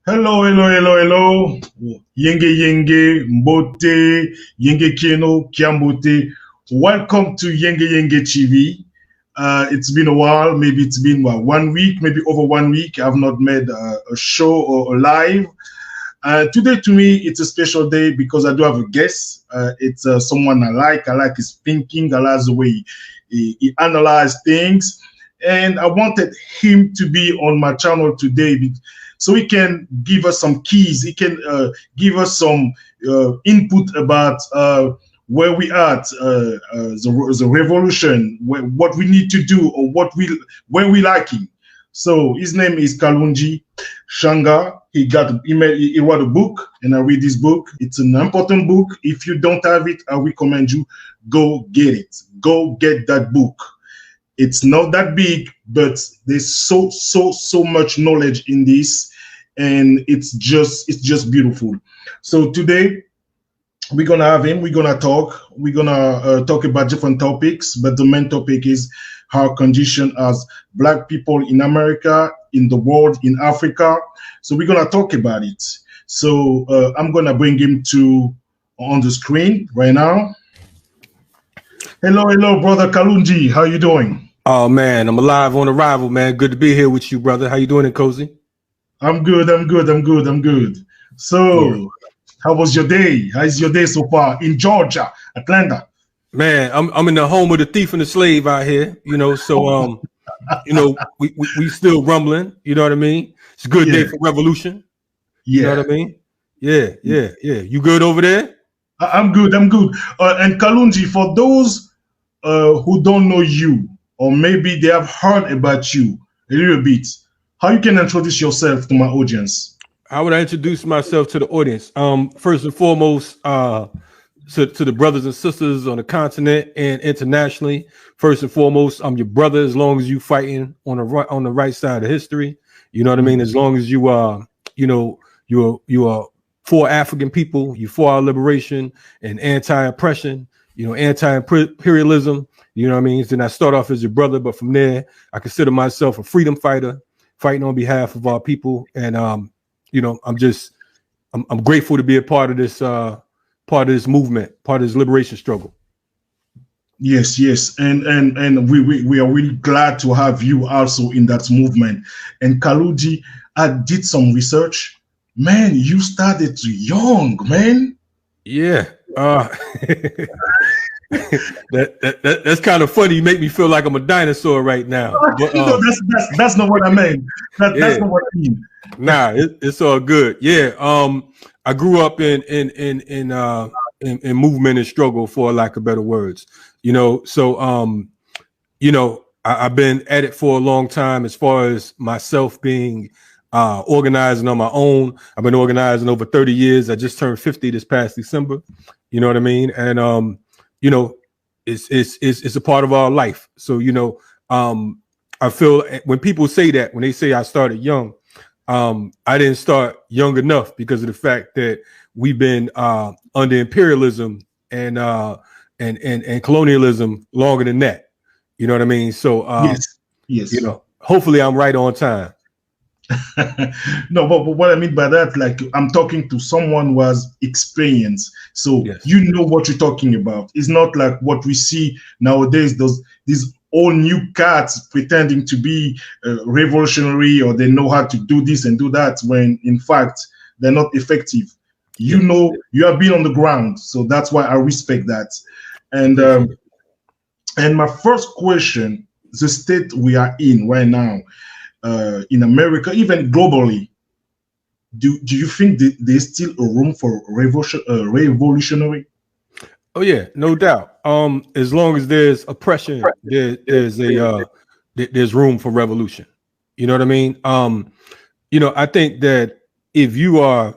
Hello, hello, hello, hello. Yenge Yenge, Mbote, Yenge Keno, Kiambote. Welcome to Yenge Yenge TV. It's been a while, maybe it's been 1 week, maybe over 1 week. I've not made a show or a live. Today to me, it's a special day because I do have a guest. It's someone I like. I like his thinking. I like the way he analyzes things. And I wanted him to be on my channel today so he can give us some keys. He can give us some input about where we at, the revolution, what we need to do, or where we lacking. So his name is Kalonji Changa. He wrote a book, and I read this book. It's an important book. If you don't have it, I recommend you go get it. Go get that book. It's not that big, but there's so much knowledge in this, and it's just beautiful. So today we're gonna have him. We're gonna talk. We're gonna talk about different topics, but the main topic is our condition as Black people in America, in the world, in Africa. So we're gonna talk about it. So I'm gonna bring him on the screen right now. Hello, brother Kalonji. How you doing? Oh man, I'm alive on arrival, man. Good to be here with you, brother. How you doing, NKozi? I'm good. So, yeah. How was your day? How's your day so far in Georgia, Atlanta? Man, I'm in the home of the thief and the slave out here, so we still rumbling, you know what I mean? It's a good day for revolution. You know what I mean? Yeah. You good over there? I'm good. And Kalonji, for those who don't know you, or maybe they have heard about you a little bit, how you can introduce yourself to my audience? How would I introduce myself to the audience? First and foremost, to the brothers and sisters on the continent and internationally. First and foremost, I'm your brother as long as you fighting on the right side of history. You know what I mean? As long as you are, you are for African people, you for our liberation and anti-oppression, anti-imperialism. You know what I mean? Then I start off as your brother, but from there, I consider myself a freedom fighter, fighting on behalf of our people. And I'm grateful to be a part of this movement, part of this liberation struggle. Yes, and we are really glad to have you also in that movement. And Kalonji, I did some research. Man, you started young, man. Yeah. That's kind of funny. You make me feel like I'm a dinosaur right now. But, that's not what I meant. That's not what I mean. Nah, it's all good. Yeah. I grew up in movement and struggle, for lack of better words. So I've been at it for a long time as far as myself being organizing on my own. I've been organizing over 30 years. I just turned 50 this past December. You know what I mean? And it's a part of our life. So I feel when people say that, when they say I started young, I didn't start young enough because of the fact that we've been under imperialism and colonialism longer than that. You know what I mean? So yes. Hopefully I'm right on time. No, but what I mean by that, like, I'm talking to someone who has experience, so you know what you're talking about. It's not like what we see nowadays, these all new cats pretending to be revolutionary, or they know how to do this and do that, when in fact they're not effective. You have been on the ground, so that's why I respect that. And my first question, the state we are in right now, in America, even globally, do you think there's still a room for revolutionary? Oh yeah, no doubt. As long as there's oppression, there's room for revolution. You know what I mean? I think that if you are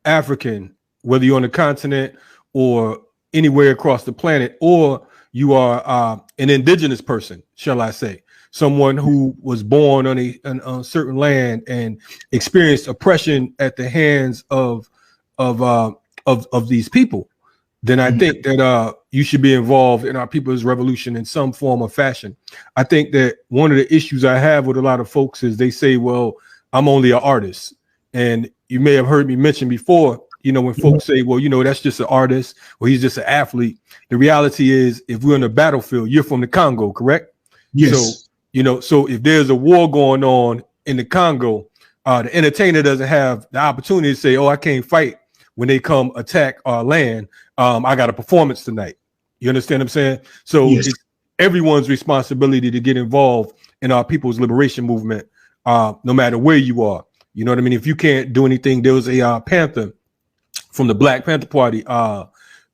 African, whether you're on the continent or anywhere across the planet, or you are an indigenous person, shall I say, someone who was born on a certain land and experienced oppression at the hands of these people, then I think that you should be involved in our people's revolution in some form or fashion. I think that one of the issues I have with a lot of folks is they say, well, I'm only an artist. And, you may have heard me mention before, you know, when folks say, well, you know, that's just an artist or he's just an athlete. The reality is, if we're in the battlefield, you're from the Congo, correct? Yes. So, you know, so if there's a war going on in the Congo, the entertainer doesn't have the opportunity to say, oh, I can't fight when they come attack our land. I got a performance tonight. You understand what I'm saying? So Yes. it's everyone's responsibility to get involved in our people's liberation movement, no matter where you are. You know what I mean? If you can't do anything, there was a Panther from the Black Panther Party by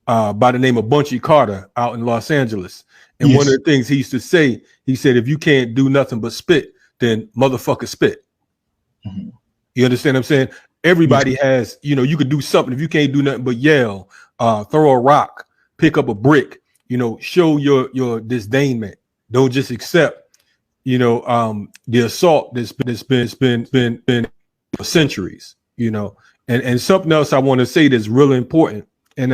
the name of Bunchy Carter out in Los Angeles. And Yes. one of the things he used to say, he said, if you can't do nothing but spit, then motherfucker spit. Mhm. You understand what I'm saying? Everybody has, you know, you could do something. If you can't do nothing but yell, throw a rock, pick up a brick, you know, show your disdainment. Don't just accept, you know, the assault that's been for centuries, you know. And something else I want to say that's really important. And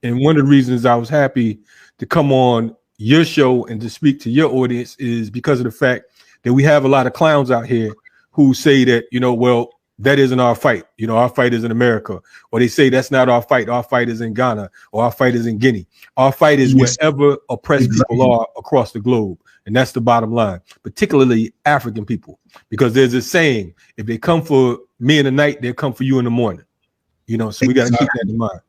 one of the reasons I was happy to come on your show and to speak to your audience is because of the fact that we have a lot of clowns out here who say that, you know, well, that isn't our fight. You know, our fight is in America. Or they say that's not our fight. Our fight is in Ghana, or our fight is in Guinea. Our fight is wherever oppressed people are across the globe. And that's the bottom line, particularly African people, because there's a saying, if they come for me in the night, they'll come for you in the morning. You know, so we got to keep that in mind.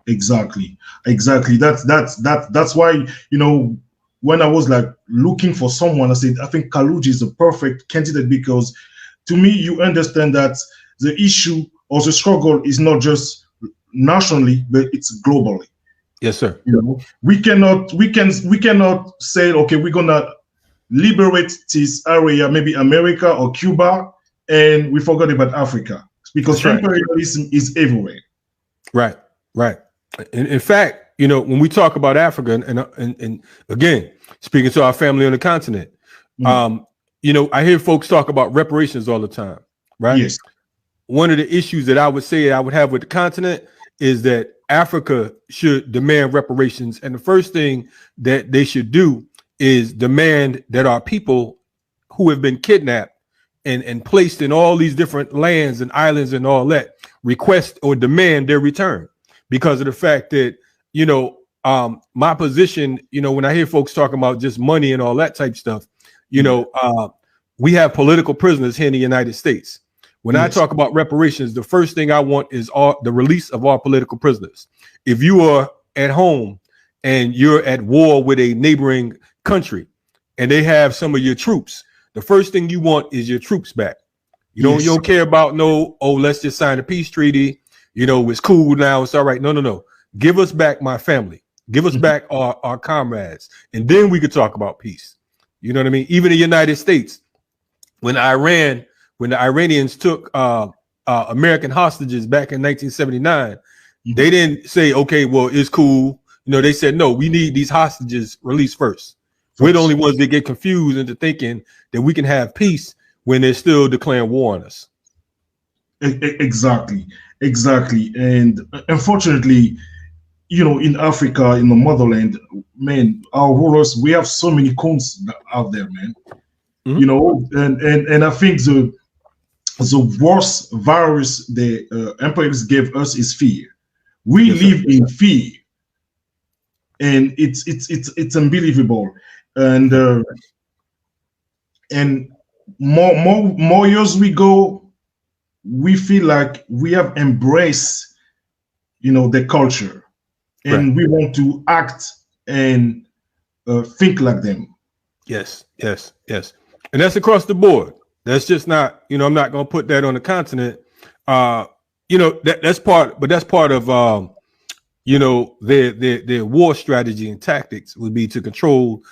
Exactly. That's why, you know, when I was like looking for someone, I said, I think Kalonji is the perfect candidate, because to me, you understand that the issue or the struggle is not just nationally, but it's globally. Yes, sir. You know, we cannot say, okay, we're gonna liberate this area, maybe America or Cuba, and we forgot about Africa, because imperialism is everywhere. Right. In fact, you know, when we talk about Africa, and again, speaking to our family on the continent, you know, I hear folks talk about reparations all the time, right? Yes. One of the issues that I would say I would have with the continent is that Africa should demand reparations. And the first thing that they should do is demand that our people who have been kidnapped and placed in all these different lands and islands and all that request or demand their return, because of the fact that, you know, my position, you know, when I hear folks talking about just money and all that type stuff, you know, we have political prisoners here in the United States. When I talk about reparations, the first thing I want is the release of our political prisoners. If you are at home and you're at war with a neighboring country and they have some of your troops, the first thing you want is your troops back. You don't care about let's just sign a peace treaty. You know, it's cool now. It's all right. No. Give us back my family. Give us back our comrades. And then we could talk about peace. You know what I mean? Even the United States, when the Iranians took American hostages back in 1979, they didn't say, okay, well, it's cool. You know, they said, no, we need these hostages released first. We're the only ones that get confused into thinking that we can have peace when they're still declaring war on us. Exactly. And unfortunately, you know, in Africa, in the motherland, man, our rulers, we have so many cons out there, man. You know, and I think the worst virus the empires gave us is fear. We live in fear, and it's unbelievable. And more years we go, we feel like we have embraced, you know, the culture, and we want to act and think like them. Yes. And that's across the board. That's just not, you know, I'm not going to put that on the continent. You know, that's part of, you know, their war strategy and tactics would be to control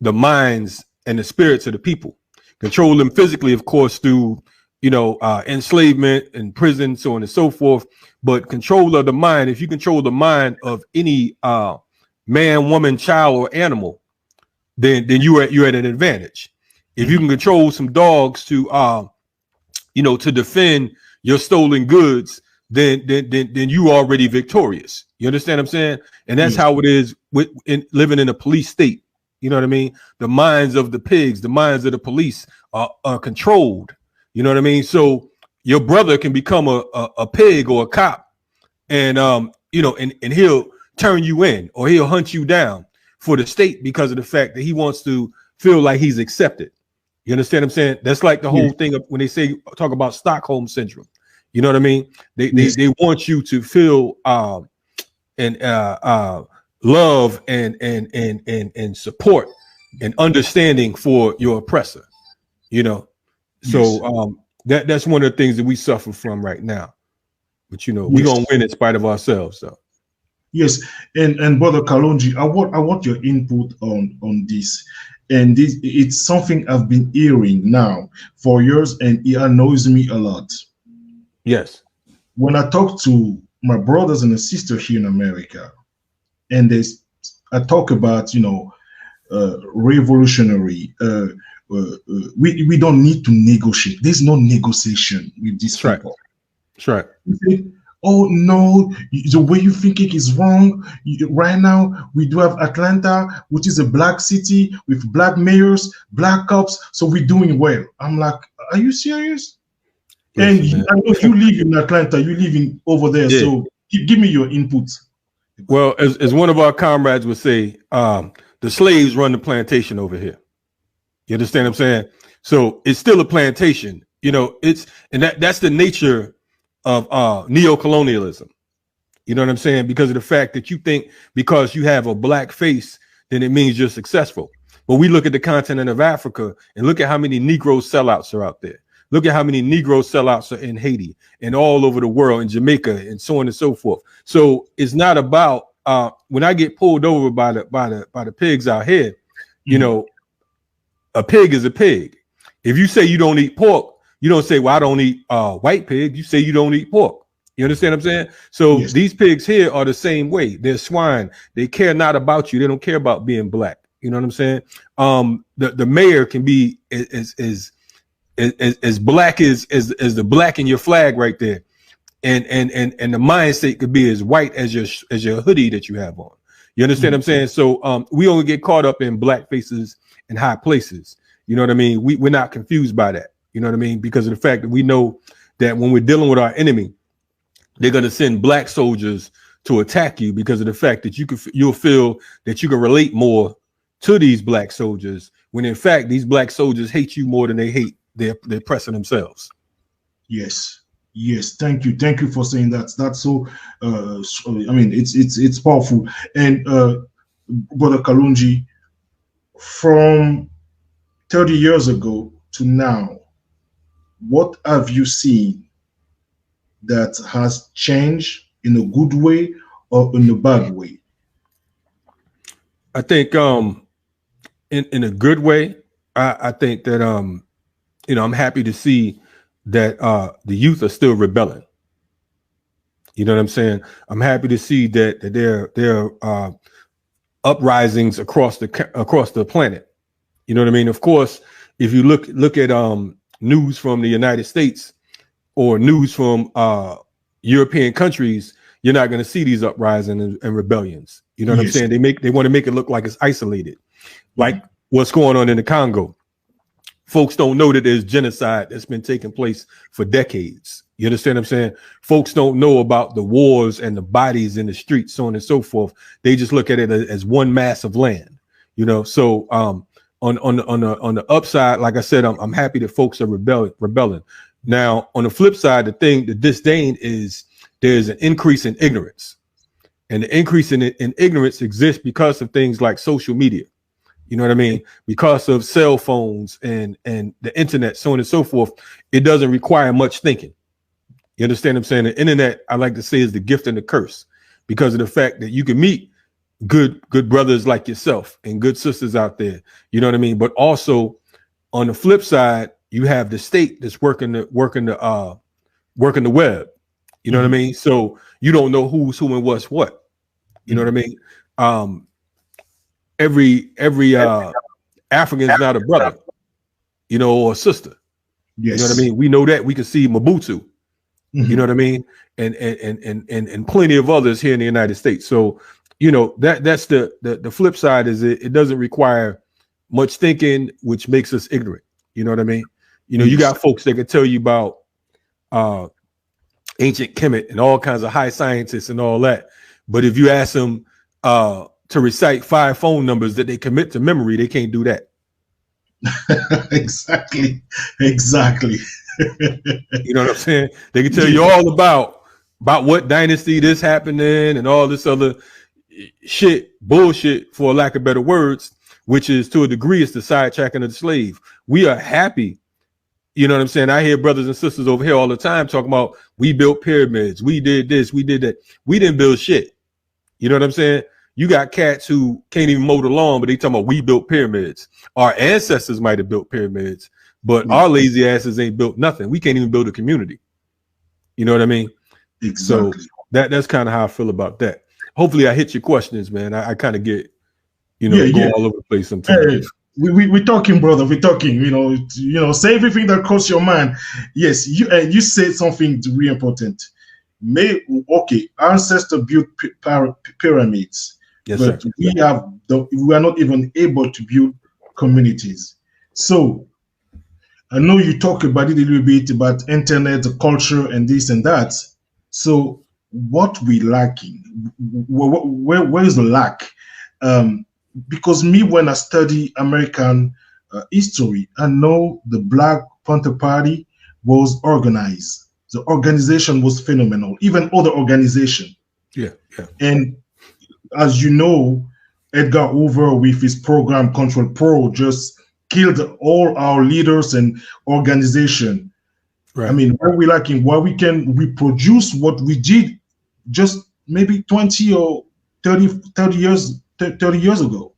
the minds and the spirits of the people, control them physically, of course, through, you know, enslavement and prison, so on and so forth. But control of the mind, if you control the mind of any man, woman, child, or animal, then you're at an advantage. If you can control some dogs to, you know, to defend your stolen goods, then you already victorious. You understand what I'm saying? And that's how it is in living in a police state. You know what I mean? The minds of the pigs, the minds of the police are controlled. You know what I mean? So your brother can become a pig or a cop, and and he'll turn you in or he'll hunt you down for the state because of the fact that he wants to feel like he's accepted. You understand what I'm saying? That's like the whole thing of when they talk about Stockholm syndrome. You know what I mean? They want you to feel love and support and understanding for your oppressor. So that's one of the things that we suffer from right now. But we're gonna win in spite of ourselves, though. Yes, and Brother Kalonji, I want your input on this. And it's something I've been hearing now for years, and it annoys me a lot. Yes. When I talk to my brothers and sisters here in America, and I talk about revolutionary. We don't need to negotiate. There's no negotiation with these people. That's right. Oh no, the way you thinking is wrong. Right now, we do have Atlanta, which is a black city with black mayors, black cops. So we're doing well. I'm like, are you serious? Listen, and I know you live in Atlanta, you live over there. Yeah. So give me your input. Well, as one of our comrades would say, the slaves run the plantation over here. You understand what I'm saying? So it's still a plantation. That's the nature of neocolonialism. You know what I'm saying? Because of the fact that you think because you have a black face, then it means you're successful. But we look at the continent of Africa and look at how many Negro sellouts are out there. Look at how many Negro sellouts are in Haiti and all over the world, in Jamaica and so on and so forth. So it's not about when I get pulled over by the pigs out here, a pig is a pig. If you say you don't eat pork, you don't say, well, I don't eat white pig. You say you don't eat pork. You understand what I'm saying? So these pigs here are the same way. They're swine. They care not about you. They don't care about being black. You know what I'm saying? The mayor can be as black as the black in your flag right there. And the mindset could be as white as your hoodie that you have on. You understand what I'm saying? So we only get caught up in black faces in high places. You know what I mean? We're not confused by that. You know what I mean? Because of the fact that we know that when we're dealing with our enemy, they're going to send black soldiers to attack you because of the fact that you'll feel that you can relate more to these black soldiers when in fact these black soldiers hate you more than they hate their oppressor themselves. Yes. Thank you for saying that. That's so. I mean, it's powerful. And Brother Kalonji, from 30 years ago to now, what have you seen that has changed in a good way or in a bad way? I think in a good way. I think that I'm happy to see that the youth are still rebelling. You know what I'm saying? I'm happy to see that there are uprisings across the planet. You know what I mean? Of course, if you look at news from the United States or news from European countries, you're not going to see these uprisings and rebellions. You know what I'm saying? They want to make it look like it's isolated, like what's going on in the Congo. Folks don't know that there's genocide that's been taking place for decades. You understand what I'm saying? Folks don't know about the wars and the bodies in the streets, so on and so forth. They just look at it as one mass of land. So on the upside, like I said, I'm happy that folks are rebelling. Now, on the flip side, the disdain is there's an increase in ignorance, and the increase in ignorance exists because of things like social media. You know what I mean? Because of cell phones and the internet, so on and so forth, it doesn't require much thinking. You understand what I'm saying? The internet, I like to say, is the gift and the curse because of the fact that you can meet good brothers like yourself and good sisters out there. You know what I mean? But also on the flip side, you have the state that's working the web. You know what I mean? So you don't know who's who and what's what. You know what I mean? Every African is not a brother, or a sister. Yes. You know what I mean? We know that. We can see Mobutu. You know what I mean? And plenty of others here in the United States. So, that's the flip side is it doesn't require much thinking, which makes us ignorant. You know what I mean? You got folks that can tell you about ancient Kemet and all kinds of high scientists and all that. But if you ask them to recite 5 phone numbers that they commit to memory, they can't do that. Exactly. You know what I'm saying? They can tell you all about what dynasty this happened in and all this other bullshit, for lack of better words, which is to a degree it's the sidetracking of the slave. We are happy. You know what I'm saying? I hear brothers and sisters over here all the time talking about, we built pyramids, we did this, we did that. We didn't build shit. You know what I'm saying? You got cats who can't even mow the lawn, but they talking about, we built pyramids. Our ancestors might have built pyramids, but our lazy asses ain't built nothing. We can't even build a community. You know what I mean? Exactly. So that's kind of how I feel about that. Hopefully I hit your questions, man. I kind of get, go all over the place sometimes. We're talking, brother. We're talking. You know, say everything that crosses your mind. Yes, you said something really important. Ancestors built pyramids, yes, but sir. we are not even able to build communities. So I know you talk about it a little bit about internet, the culture, and this and that. So what we lacking? Where is the lack? Because when I study American history, I know the Black Panther Party was organized. The organization was phenomenal, even other organizations. Yeah. And as you know, Edgar Hoover with his program Control Pro just killed all our leaders and organization. Right. I mean, where we lacking? Why we can reproduce what we did just maybe 20 or 30 years ago.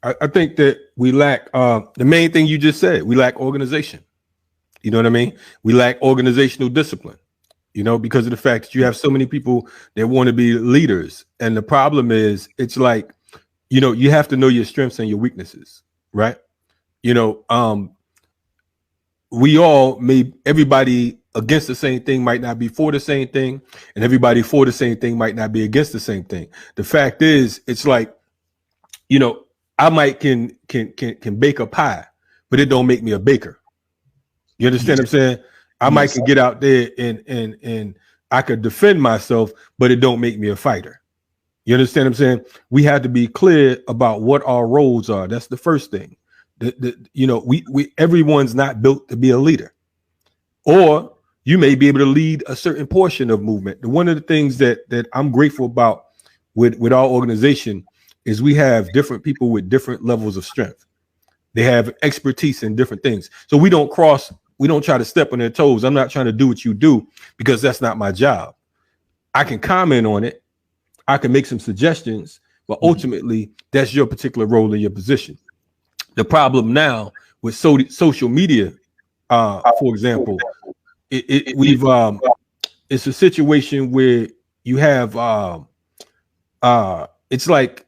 I think that we lack the main thing you just said. We lack organization. You know what I mean? We lack organizational discipline, because of the fact that you have so many people that want to be leaders. And the problem is, it's like, you have to know your strengths and your weaknesses, right? Everybody against the same thing might not be for the same thing, and everybody for the same thing might not be against the same thing. The fact is, it's like, I might can bake a pie, but it don't make me a baker. You understand what I'm saying? I might can get out there and I could defend myself, but it don't make me a fighter. You understand what I'm saying? We have to be clear about what our roles are. That's the first thing. Everyone's not built to be a leader, or you may be able to lead a certain portion of movement. One of the things that I'm grateful about with our organization is we have different people with different levels of strength. They have expertise in different things. So we don't try to step on their toes. I'm not trying to do what you do, because that's not my job. I can comment on it. I can make some suggestions, but ultimately that's your particular role in your position. The problem now with social media, for example, it's a situation where you have it's like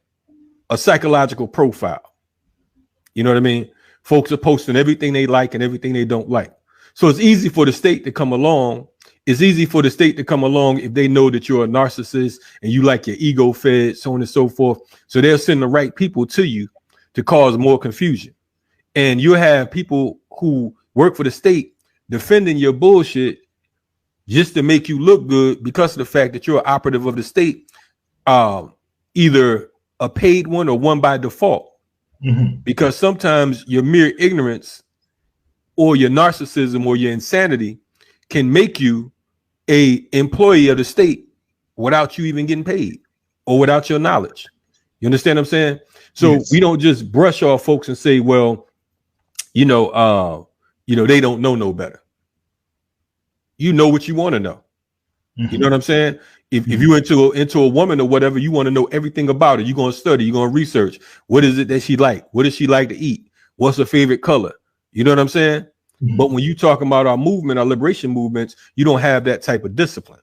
a psychological profile. You know what I mean? Folks are posting everything they like and everything they don't like. So it's easy for the state to come along. It's easy for the state to come along if they know that you're a narcissist and you like your ego fed, so on and so forth. So they'll send the right people to you to cause more confusion. And you have people who work for the state defending your bullshit just to make you look good because of the fact that you're an operative of the state, either a paid one or one by default. Because sometimes your mere ignorance or your narcissism or your insanity can make you a employee of the state without you even getting paid or without your knowledge. You understand what I'm saying? So we don't just brush off folks and say, well, they don't know no better. You know what you want to know. You know what I'm saying? If you into a woman or whatever, you want to know everything about her. You're going to study, you're going to research. What is it that she like? What does she like to eat? What's her favorite color? You know what I'm saying? But when you talking about our movement, our liberation movements, you don't have that type of discipline.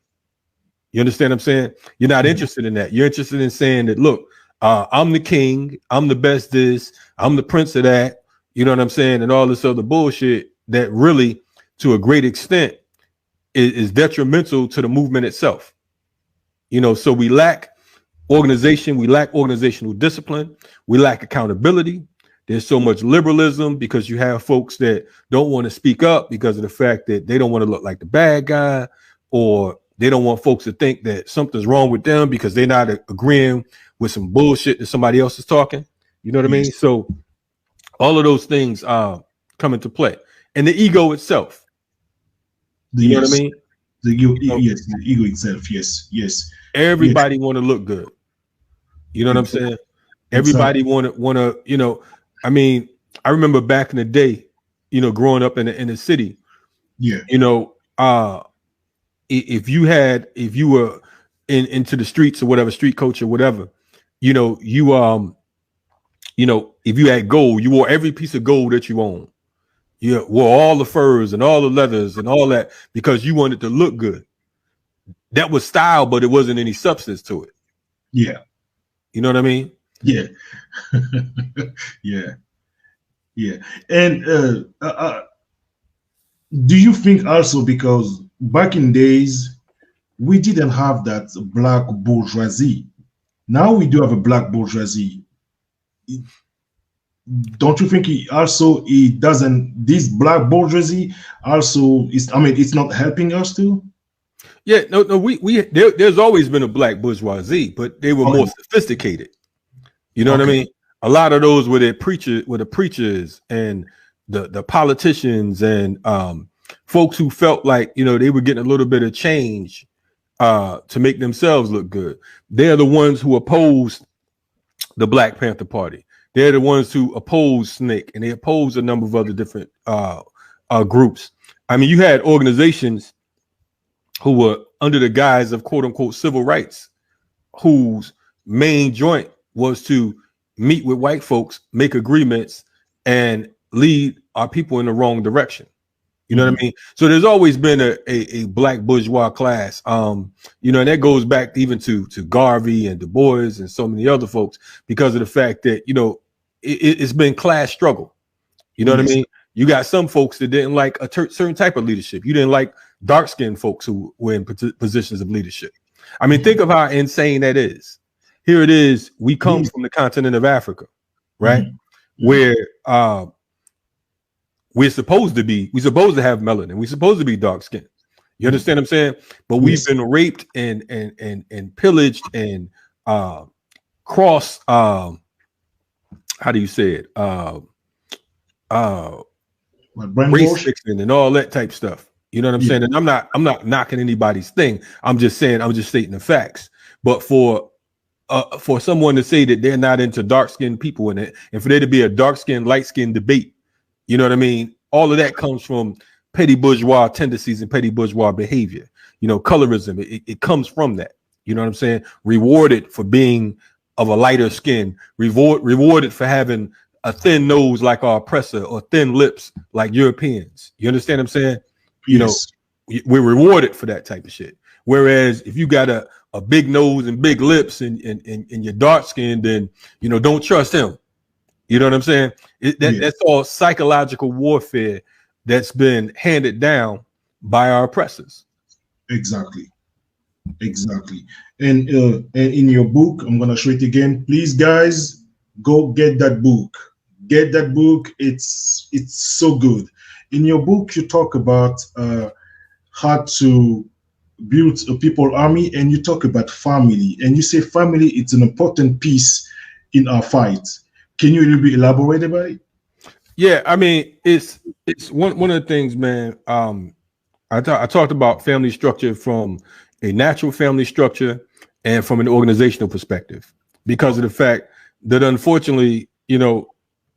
You understand what I'm saying? You're not interested in that. You're interested in saying that, look, I'm the king, I'm the best this, I'm the prince of that. You know what I'm saying? And all this other bullshit that really, to a great extent, is detrimental to the movement itself. So we lack organization, we lack organizational discipline, we lack accountability. There's so much liberalism because you have folks that don't want to speak up because of the fact that they don't want to look like the bad guy, or they don't want folks to think that something's wrong with them because they're not agreeing with some bullshit that somebody else is talking. You know what I mean? So all of those things come into play. And the ego itself. You know what I mean? The ego itself. Yes. Everybody want to look good. You know what I'm saying? Everybody want to, you know, I mean, I remember back in the day, you know, growing up in the city, you know, if you were into the streets or whatever, street coach or whatever, you know, if you had gold, you wore every piece of gold that you own. You wore all the furs and all the leathers and all that because you wanted to look good. That was style, but it wasn't any substance to it. Yeah. You know what I mean? Yeah. Yeah. And do you think also, because back in days, we didn't have that black bourgeoisie. Now we do have a black bourgeoisie. Don't you think this black bourgeoisie also is, I mean, it's not helping us too? Yeah, no, there's always been a black bourgeoisie, but they were more sophisticated. You know what I mean? A lot of those were the preachers and the politicians and folks who felt like, you know, they were getting a little bit of change to make themselves look good. They're the ones who opposed the Black Panther Party. They're the ones who opposed SNCC, and they opposed a number of other different groups. I mean, you had organizations who were under the guise of quote unquote civil rights, whose main joint was to meet with white folks, make agreements, and lead our people in the wrong direction. You know what I mean? So there's always been a black bourgeois class, you know, and that goes back even to Garvey and Du Bois and so many other folks, because of the fact that, you know, it's been class struggle. You know what I mean? You got some folks that didn't like a certain type of leadership. You didn't like dark-skinned folks who were in positions of leadership. I mean, think of how insane that is. Here it is. We come from the continent of Africa, right? Where we're supposed to have melanin. We're supposed to be dark skinned. You understand what I'm saying? But we've been raped and pillaged and cross how do you say it? Race fixing and all that type stuff. You know what I'm saying? And I'm not knocking anybody's thing. I'm just stating the facts. But for someone to say that they're not into dark-skinned people in it, and for there to be a dark-skinned, light-skinned debate, you know what I mean? All of that comes from petty bourgeois tendencies and petty bourgeois behavior. You know, colorism, it comes from that. You know what I'm saying? Rewarded for being of a lighter skin, rewarded for having a thin nose like our oppressor, or thin lips like Europeans. You understand what I'm saying? You know, we're rewarded for that type of shit. Whereas if you got a big nose and big lips and you're dark skinned, then, you know, don't trust him. You know what I'm saying? That's all psychological warfare that's been handed down by our oppressors. Exactly. And in your book, I'm gonna show it again. Please, guys, go get that book. Get that book. It's so good. In your book, you talk about how to build a people army, and you talk about family, and you say family is an important piece in our fight. Can you a little bit elaborate about it? Yeah, I mean, it's one of the things, man. I talked about family structure from a natural family structure and from an organizational perspective, because of the fact that, unfortunately, you know,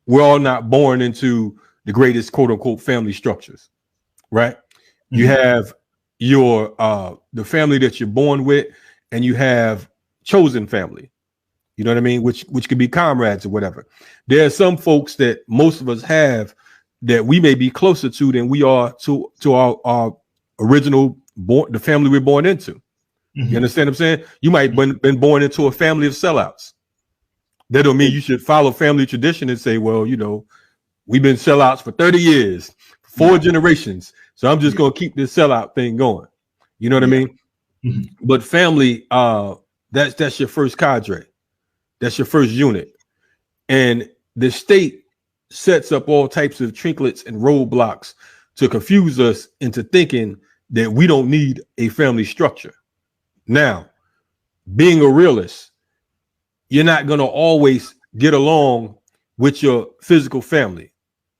we're all not born into the greatest quote unquote family structures, right? You have your the family that you're born with, and you have chosen family. You know what I mean? Which could be comrades or whatever. There are some folks that most of us have that we may be closer to than we are to our original the family we're born into. You understand what I'm saying? You might have been born into a family of sellouts. That don't mean you should follow family tradition and say, well, you know, we've been sellouts for 30 years, 4 generations. So I'm just going to keep this sellout thing going. You know what I mean? But family, that's your first cadre. That's your first unit. And the state sets up all types of trinkets and roadblocks to confuse us into thinking that we don't need a family structure. Now, being a realist, you're not going to always get along with your physical family.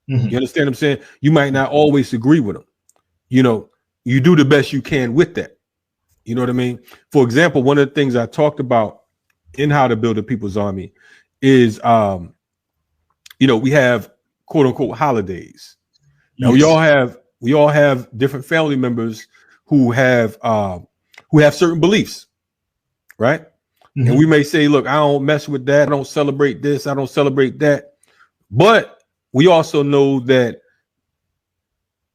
You understand what I'm saying? You might not always agree with them. You know, you do the best you can with that. You know what I mean? For example, one of the things I talked about in How to Build a People's Army is, you know, we have quote unquote holidays. Now we all have different family members who have certain beliefs, right? And we may say, look, I don't mess with that. I don't celebrate this. I don't celebrate that. But we also know that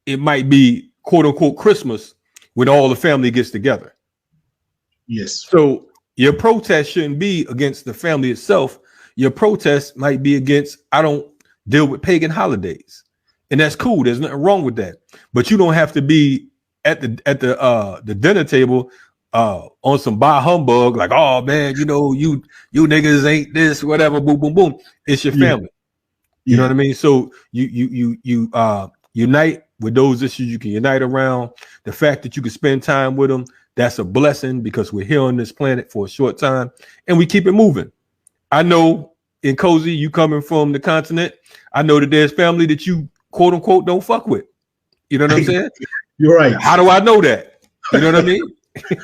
it might be quote unquote Christmas when all the family gets together. Yes. So your protest shouldn't be against the family itself. Your protest might be against, I don't deal with pagan holidays. And that's cool. There's nothing wrong with that. But you don't have to be at the dinner table on some bah humbug, like, oh man, you know, you niggas ain't this, whatever, boom, boom, boom. It's your family. You know what I mean? So you unite with those issues you can unite around. The fact that you can spend time with them, that's a blessing, because we're here on this planet for a short time and we keep it moving. I know NKozi, you coming from the continent, I know that there's family that you quote unquote don't fuck with. You know what I'm saying? You're right. How do I know that? You know what I mean?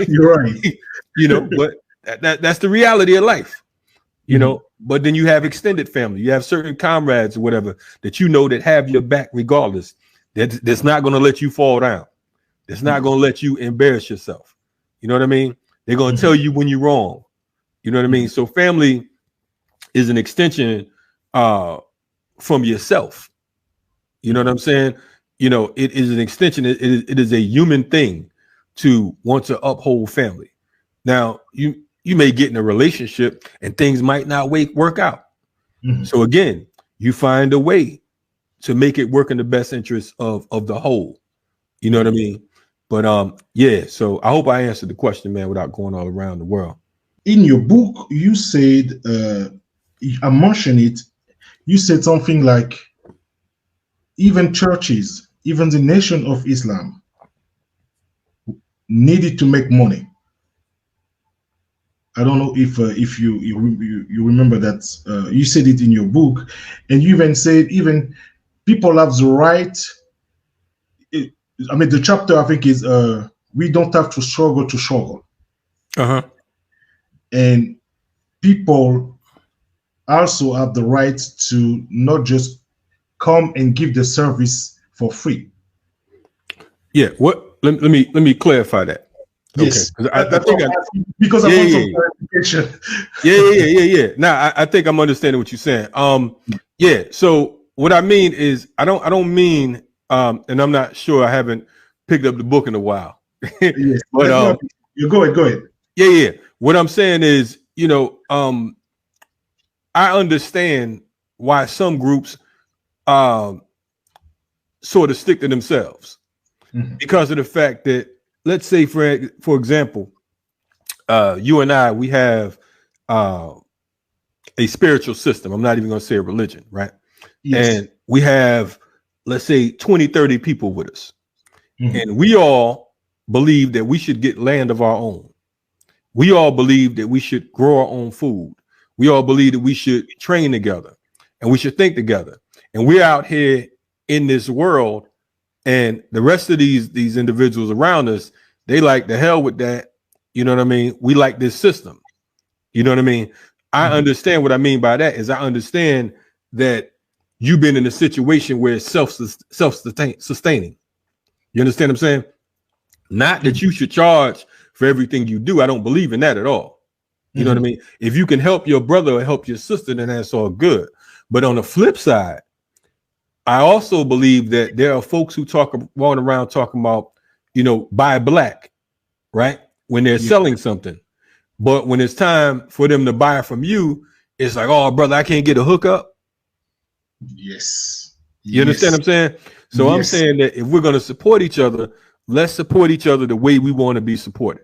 You're right. You know, but that's the reality of life. You know, but then you have extended family. You have certain comrades or whatever that you know that have your back regardless. That's not going to let you fall down. That's not going to let you embarrass yourself. You know what I mean? They're going to tell you when you're wrong. You know what I mean? So family is an extension from yourself. You know what I'm saying? You know, it is an extension. It is a human thing to want to uphold family. Now, you may get in a relationship and things might not work out. So again, you find a way to make it work in the best interest of the whole. You know what I mean? But yeah, so I hope I answered the question, man, without going all around the world. In your book, you said, I mentioned it, you said something like, even churches, even the Nation of Islam needed to make money. I don't know if you remember that. You said it in your book, and you even said even people have the right. I mean, the chapter I think is we don't have to struggle. And people also have the right to not just come and give the service for free. Yeah. What? Let me clarify that. Yes, okay. I think because I want some clarification. Yeah. Now I think I'm understanding what you're saying. Yeah. So what I mean is I don't mean and I'm not sure, I haven't picked up the book in a while. Yes, but you go ahead. Yeah. What I'm saying is, you know, I understand why some groups sort of stick to themselves because of the fact that, let's say for example, you and I, we have a spiritual system. I'm not even going to say a religion, right? Yes. And we have, let's say 20, 30 people with us. And we all believe that we should get land of our own. We all believe that we should grow our own food. We all believe that we should train together and we should think together. And we're out here in this world, and the rest of these individuals around us, they like, the hell with that. You know what I mean? We like this system. You know what I mean? I understand what I mean by that is I understand that you've been in a situation where it's self-sustaining. You understand what I'm saying? Not that you should charge for everything you do. I don't believe in that at all. You know what I mean? If you can help your brother or help your sister, then that's all good. But on the flip side, I also believe that there are folks who walking around talking about, you know, buy black, right? When they're selling something. But when it's time for them to buy from you, it's like, oh, brother, I can't get a hookup. Yes. You understand what I'm saying? So I'm saying that if we're going to support each other, let's support each other the way we want to be supported.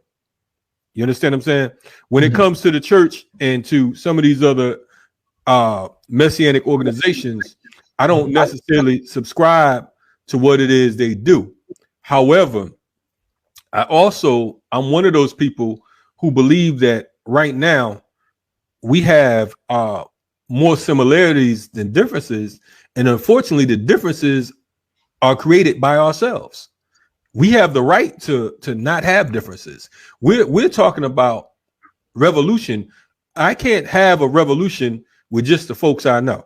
You understand what I'm saying? When it comes to the church and to some of these other messianic organizations, I don't necessarily subscribe to what it is they do. However, I'm one of those people who believe that right now we have more similarities than differences. And unfortunately, the differences are created by ourselves. We have the right to not have differences. We're talking about revolution. I can't have a revolution with just the folks I know.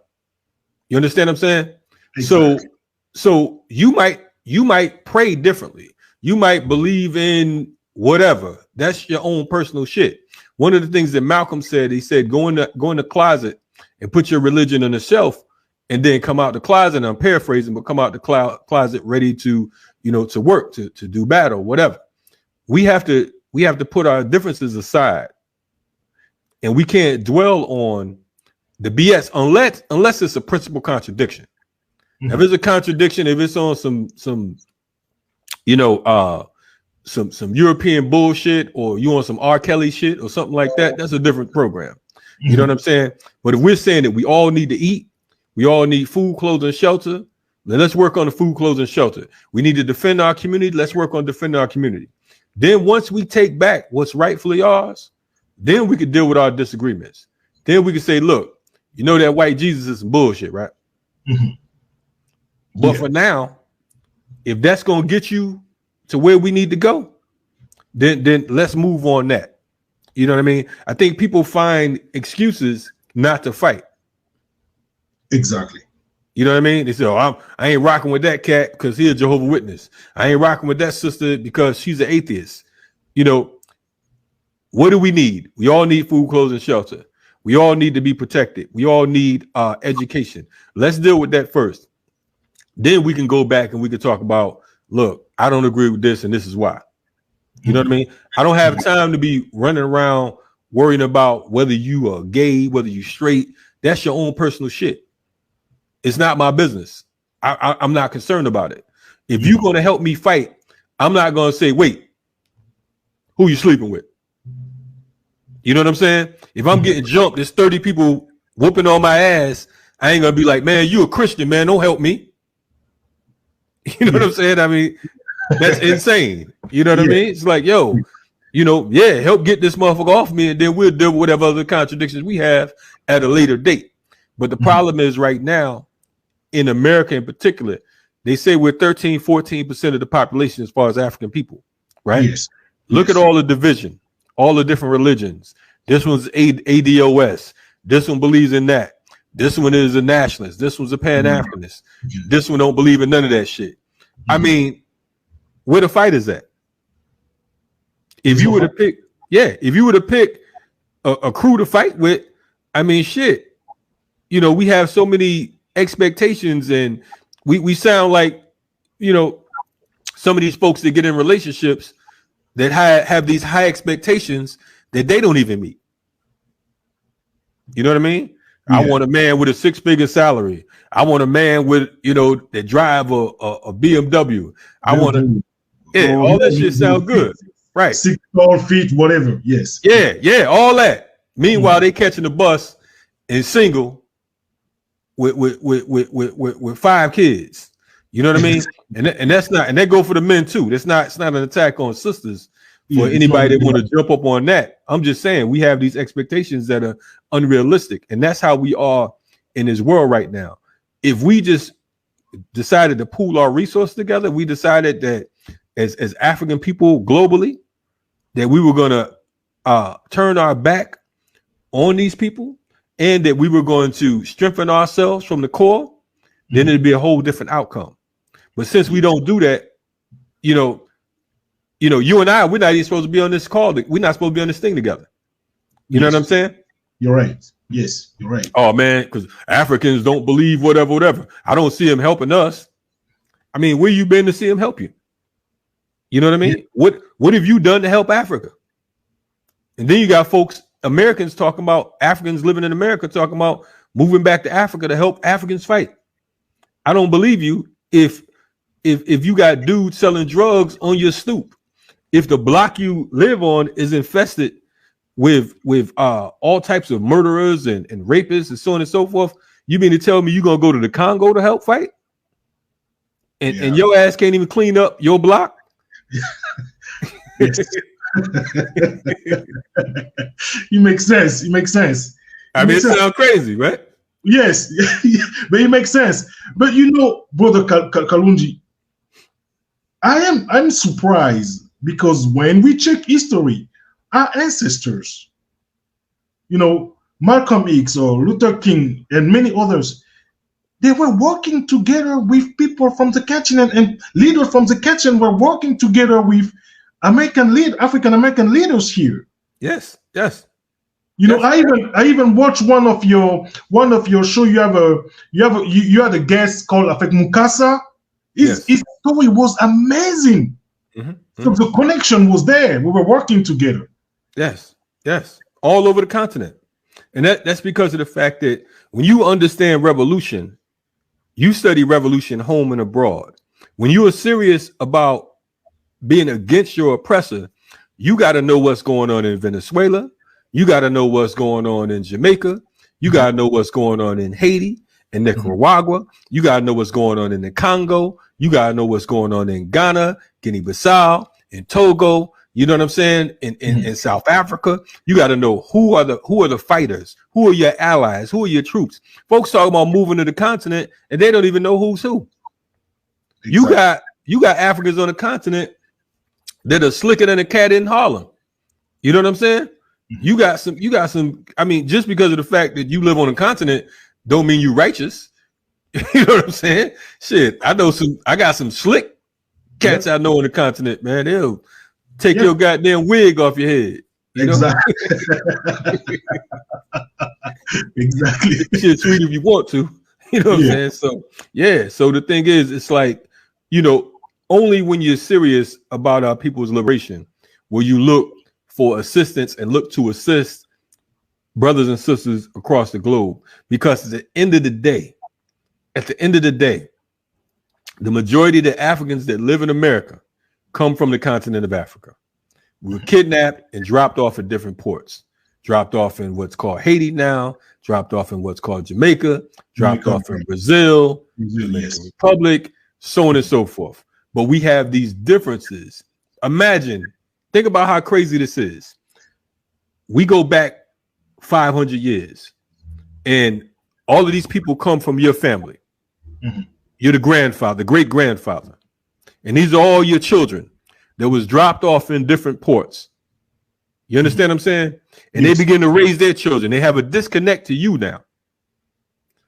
You understand what I'm saying? Exactly. So you might pray differently. You might believe in whatever. That's your own personal shit. One of the things that Malcolm said, he said, go in the closet and put your religion on the shelf, and then come out the closet. And I'm paraphrasing, but come out the closet ready to, to work, to do battle, whatever. We have to put our differences aside, and we can't dwell on the BS unless it's a principal contradiction. Mm-hmm. If it's a contradiction, if it's on some European bullshit, or you on some R. Kelly shit or something like that, that's a different program. Mm-hmm. You know what I'm saying? But if we're saying that we all need to eat, we all need food, clothes, and shelter, then let's work on the food, clothes, and shelter. We need to defend our community. Let's work on defending our community. Then once we take back what's rightfully ours, then we could deal with our disagreements. Then we could say, look, that white Jesus is some bullshit, right? Mm-hmm. But for now, if that's going to get you to where we need to go, then let's move on that. You know what I mean? I think people find excuses not to fight. Exactly. You know what I mean? They say, I ain't rocking with that cat because he's a Jehovah's Witness. I ain't rocking with that sister because she's an atheist. What do we need? We all need food, clothes, and shelter. We all need to be protected. We all need education. Let's deal with that first. Then we can go back and we can talk about, look, I don't agree with this, and this is why. You know what I mean? I don't have time to be running around worrying about whether you are gay, whether you straight. That's your own personal shit. It's not my business. I'm not concerned about it. If you're going to help me fight, I'm not going to say, wait, who you sleeping with? You know what I'm saying? If I'm getting jumped, there's 30 people whooping on my ass. I ain't going to be like, man, you a Christian, man. Don't help me. You know what I'm saying? I mean, that's insane. You know what I mean? It's like, yo, help get this motherfucker off me, and then we'll deal with whatever other contradictions we have at a later date. But the problem is right now, in America in particular, they say we're 14% of the population as far as African people, right? Yes. Look at all the division, all the different religions. This one's ADOS. This one believes in that. This one is a nationalist. This one's a Pan-Africanist. This one don't believe in none of that shit. I mean, where the fight is at? If you were to pick, a crew to fight with, I mean, shit. We have so many expectations, and we sound like, some of these folks that get in relationships that have these high expectations that they don't even meet. You know what I mean? Yeah. I want a man with a six-figure salary. I want a man with, that drive a BMW. I want to, all that shit sound good. Right. 6 tall feet, whatever. Yes. Yeah, all that. Meanwhile, they catching the bus and single with 5 kids. You know what I mean? And that's not, and that go for the men too. It's not an attack on sisters for anybody that want to jump up on that. I'm just saying we have these expectations that are unrealistic, and that's how we are in this world right now. If we just decided to pool our resources together, we decided that as African people globally, that we were going to turn our back on these people, and that we were going to strengthen ourselves from the core, then it'd be a whole different outcome. But since we don't do that, you and I, we're not even supposed to be on this call. We're not supposed to be on this thing together. You know what I'm saying? You're right. Yes, you're right. Oh man, because Africans don't believe whatever. I don't see him helping us. I mean, where you been to see him help you? You know what I mean? Yeah. What have you done to help Africa? And then you got folks, Americans talking about, Africans living in America talking about moving back to Africa to help Africans fight. I don't believe you if you got dudes selling drugs on your stoop. If the block you live on is infested with all types of murderers and rapists and so on and so forth, You mean to tell me you're gonna go to the Congo to help fight? And your ass can't even clean up your block? It makes sense. It makes sense. It sounds crazy, right? Yes, but it makes sense. But you know, brother Kalonji, I'm surprised because when we check history, our ancestors, you know, Malcolm X or Luther King and many others, they were working together with people from the continent, and leaders from the continent were working together with African American leaders here. Yes, yes. You know, I even watched one of your show. You had a guest called Mukasa. His story was amazing. So the connection was there. We were working together. Yes, yes, all over the continent, and that's because of the fact that when you understand revolution, you study revolution home and abroad. When you are serious about being against your oppressor, you got to know what's going on in Venezuela. You got to know what's going on in Jamaica. You got to know what's going on in Haiti and Nicaragua. You got to know what's going on in the Congo. You got to know what's going on in Ghana, Guinea-Bissau, in Togo. You know what I'm saying? In South Africa. You got to know who are the fighters, who are your allies, who are your troops. Folks talk about moving to the continent and they don't even know who's who. Exactly. You got Africans on the continent that are slicker than a cat in Harlem. You know what I'm saying? You got some. I mean, just because of the fact that you live on a continent, don't mean you righteous. You know what I'm saying? Shit, I got some slick cats I know on the continent, man. They'll take your goddamn wig off your head. You exactly. Exactly. Shit, sweet if you want to. You know what I'm saying? So So the thing is, it's like, you know, only when you're serious about our people's liberation will you look for assistance and look to assist brothers and sisters across the globe. Because at the end of the day, the majority of the Africans that live in America come from the continent of Africa. We were kidnapped and dropped off at different ports. Dropped off in what's called Haiti now, dropped off in what's called Jamaica, dropped off in Brazil, Dominican Republic, so on and so forth. But we have these differences. Think about how crazy this is. We go back 500 years and all of these people come from your family. You're the grandfather, great grandfather. And these are all your children that was dropped off in different ports. You understand what I'm saying? And they begin to raise their children. They have a disconnect to you now.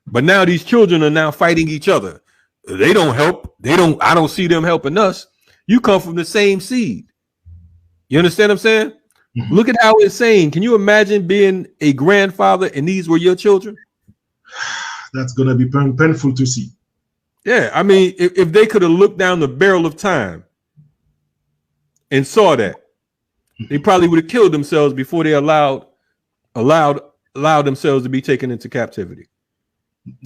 But now these children are now fighting each other. They don't help. I don't see them helping us. You come from the same seed. You understand what I'm saying? Look at how insane. Can you imagine being a grandfather and these were your children? That's going to be painful to see. Yeah. I mean, if they could have looked down the barrel of time and saw that, they probably would have killed themselves before they allowed themselves to be taken into captivity.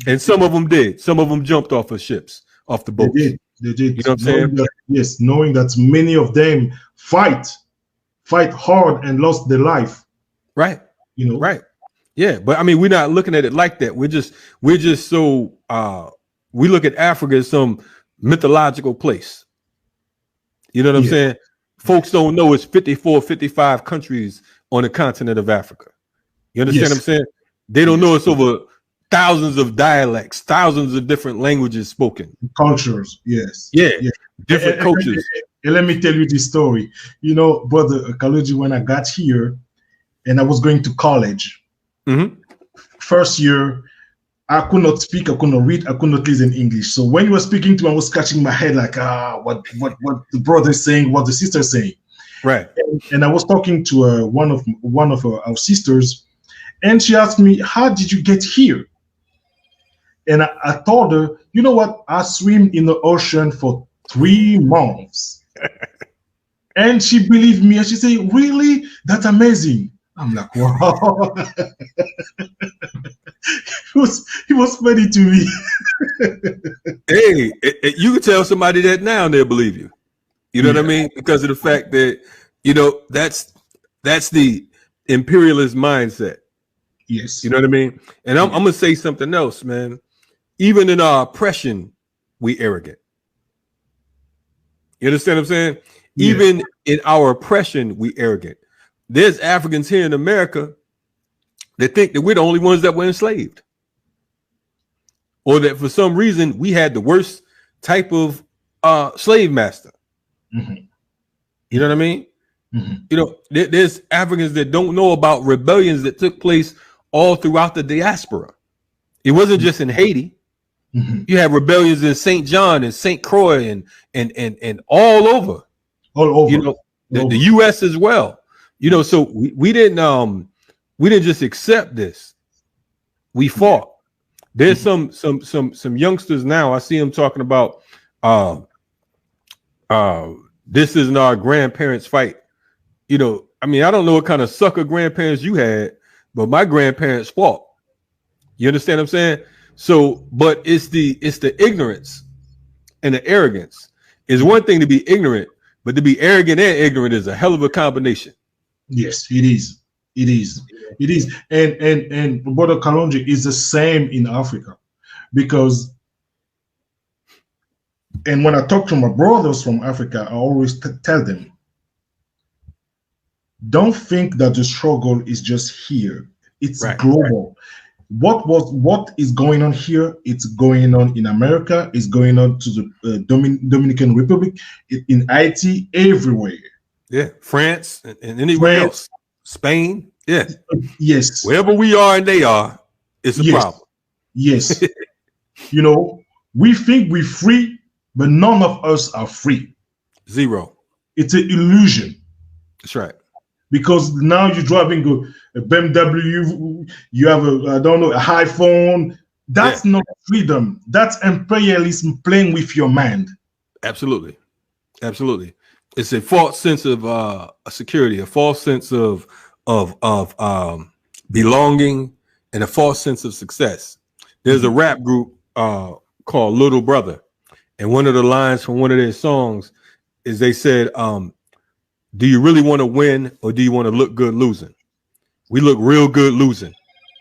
And some of them did. Some of them jumped off of ships, off the boats. They did. You know what I'm saying? Knowing that many of them fight hard and lost their life. Right. You know. Right. Yeah, but I mean, we're not looking at it like that. We're just so we look at Africa as some mythological place. You know what I'm saying? Folks don't know it's 54, 55 countries on the continent of Africa. You understand what I'm saying? They don't know it's over thousands of dialects, thousands of different languages spoken. Cultures, different cultures. And let me tell you this story. You know, brother Kalonji, when I got here and I was going to college, first year, I could not speak, I could not read, I could not listen English. So when you were speaking to me, I was scratching my head like, what the brother is saying, what the sister is saying. Right. And I was talking to one of our sisters, and she asked me, how did you get here? And I told her, you know what? I swim in the ocean for 3 months. And she believed me, and she said, really? That's amazing. I'm like, wow. He was funny to me. Hey, you can tell somebody that now and they'll believe you. You know what I mean? Because of the fact that, you know, that's the imperialist mindset. Yes. You know what I mean? And I'm gonna say something else, man. Even in our oppression, we arrogant. You understand what I'm saying? Yeah. Even in our oppression, we arrogant. There's Africans here in America that think that we're the only ones that were enslaved, or that for some reason we had the worst type of slave master. Mm-hmm. You know what I mean? Mm-hmm. You know, there's Africans that don't know about rebellions that took place all throughout the diaspora. It wasn't just in Haiti. Mm-hmm. You have rebellions in St. John and St. Croix and all over. All over. You know, the U.S. as well. You know, so we didn't just accept this. We fought. There's some youngsters now. I see them talking about this isn't our grandparents' fight. You know, I mean, I don't know what kind of sucker grandparents you had, but my grandparents fought. You understand what I'm saying? So, but it's the ignorance and the arrogance. It's one thing to be ignorant, but to be arrogant and ignorant is a hell of a combination. Yes, it is. It is. It is. And Brother Kalonji is the same in Africa, because, and when I talk to my brothers from Africa, I always tell them, don't think that the struggle is just here. It's global. What is going on here? It's going on in America. It's going on to the Dominican Republic, in Haiti, everywhere. Yeah, France and anywhere else. Spain. Yeah. Yes. Wherever we are and they are, it's a problem. Yes. You know, we think we're free, but none of us are free. Zero. It's an illusion. That's right. Because now you're driving a BMW, you have a iPhone. That's not freedom. That's imperialism playing with your mind. Absolutely. Absolutely. It's a false sense of security, a false sense of belonging, and a false sense of success. There's a rap group called Little Brother, and one of the lines from one of their songs is they said, do you really want to win, or do you want to look good losing? We look real good losing.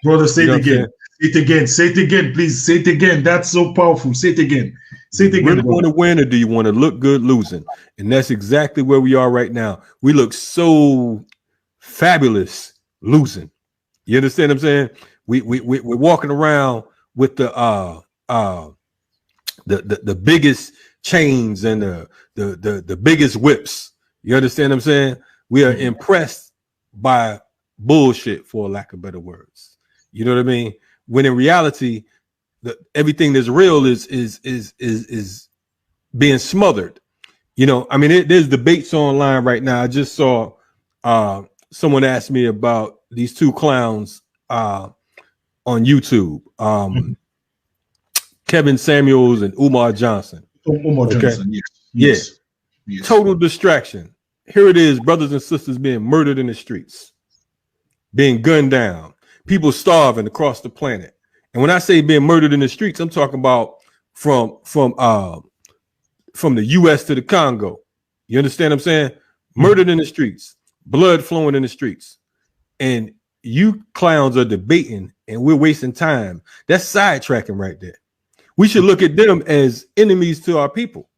Brother, say it again. Say it again. Say it again, please. Say it again. That's so powerful. Say it again. Say it again. Do you really want to win, or do you want to look good losing? And that's exactly where we are right now. We look so fabulous losing. You understand what I'm saying? We're walking around with the biggest chains and the biggest whips. You understand what I'm saying? We are impressed by bullshit, for lack of better words. You know what I mean? When in reality, everything that's real is being smothered. You know, I mean, there's debates online right now. I just saw someone asked me about these two clowns on YouTube, Kevin Samuels and Umar Johnson. Johnson, yes. Yes. Total distraction. Here it is, brothers and sisters being murdered in the streets, being gunned down, people starving across the planet. And when I say being murdered in the streets, I'm talking about from the US to the Congo. You understand what I'm saying? Murdered in the streets, blood flowing in the streets. And you clowns are debating and we're wasting time. That's sidetracking right there. We should look at them as enemies to our people,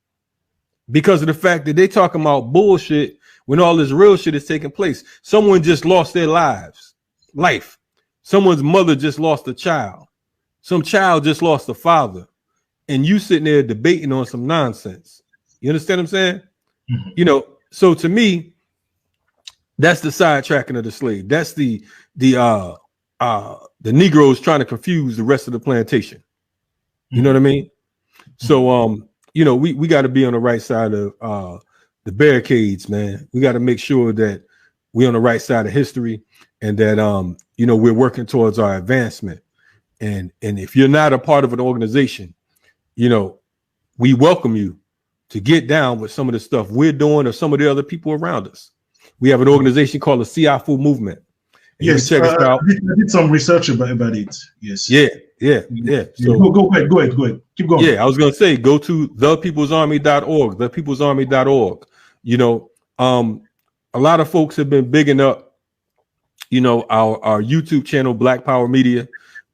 because of the fact that they talking about bullshit when all this real shit is taking place. Someone just lost their life. Someone's mother just lost a child. Some child just lost a father. And you sitting there debating on some nonsense. You understand what I'm saying? Mm-hmm. You know, so to me, that's the sidetracking of the slave. That's the Negroes trying to confuse the rest of the plantation. You know what I mean? So you know, we got to be on the right side of the barricades, man. We got to make sure that we're on the right side of history, and that you know, we're working towards our advancement. And if you're not a part of an organization, you know, we welcome you to get down with some of the stuff we're doing or some of the other people around us. We have an organization called the Siafu Movement. Yes, check us out. I did some research about it. Yes. Yeah. So go ahead. Keep going. Yeah, I was gonna say, go to thepeoplesarmy.org, thepeoplesarmy.org. You know, a lot of folks have been bigging up our YouTube channel, Black Power Media,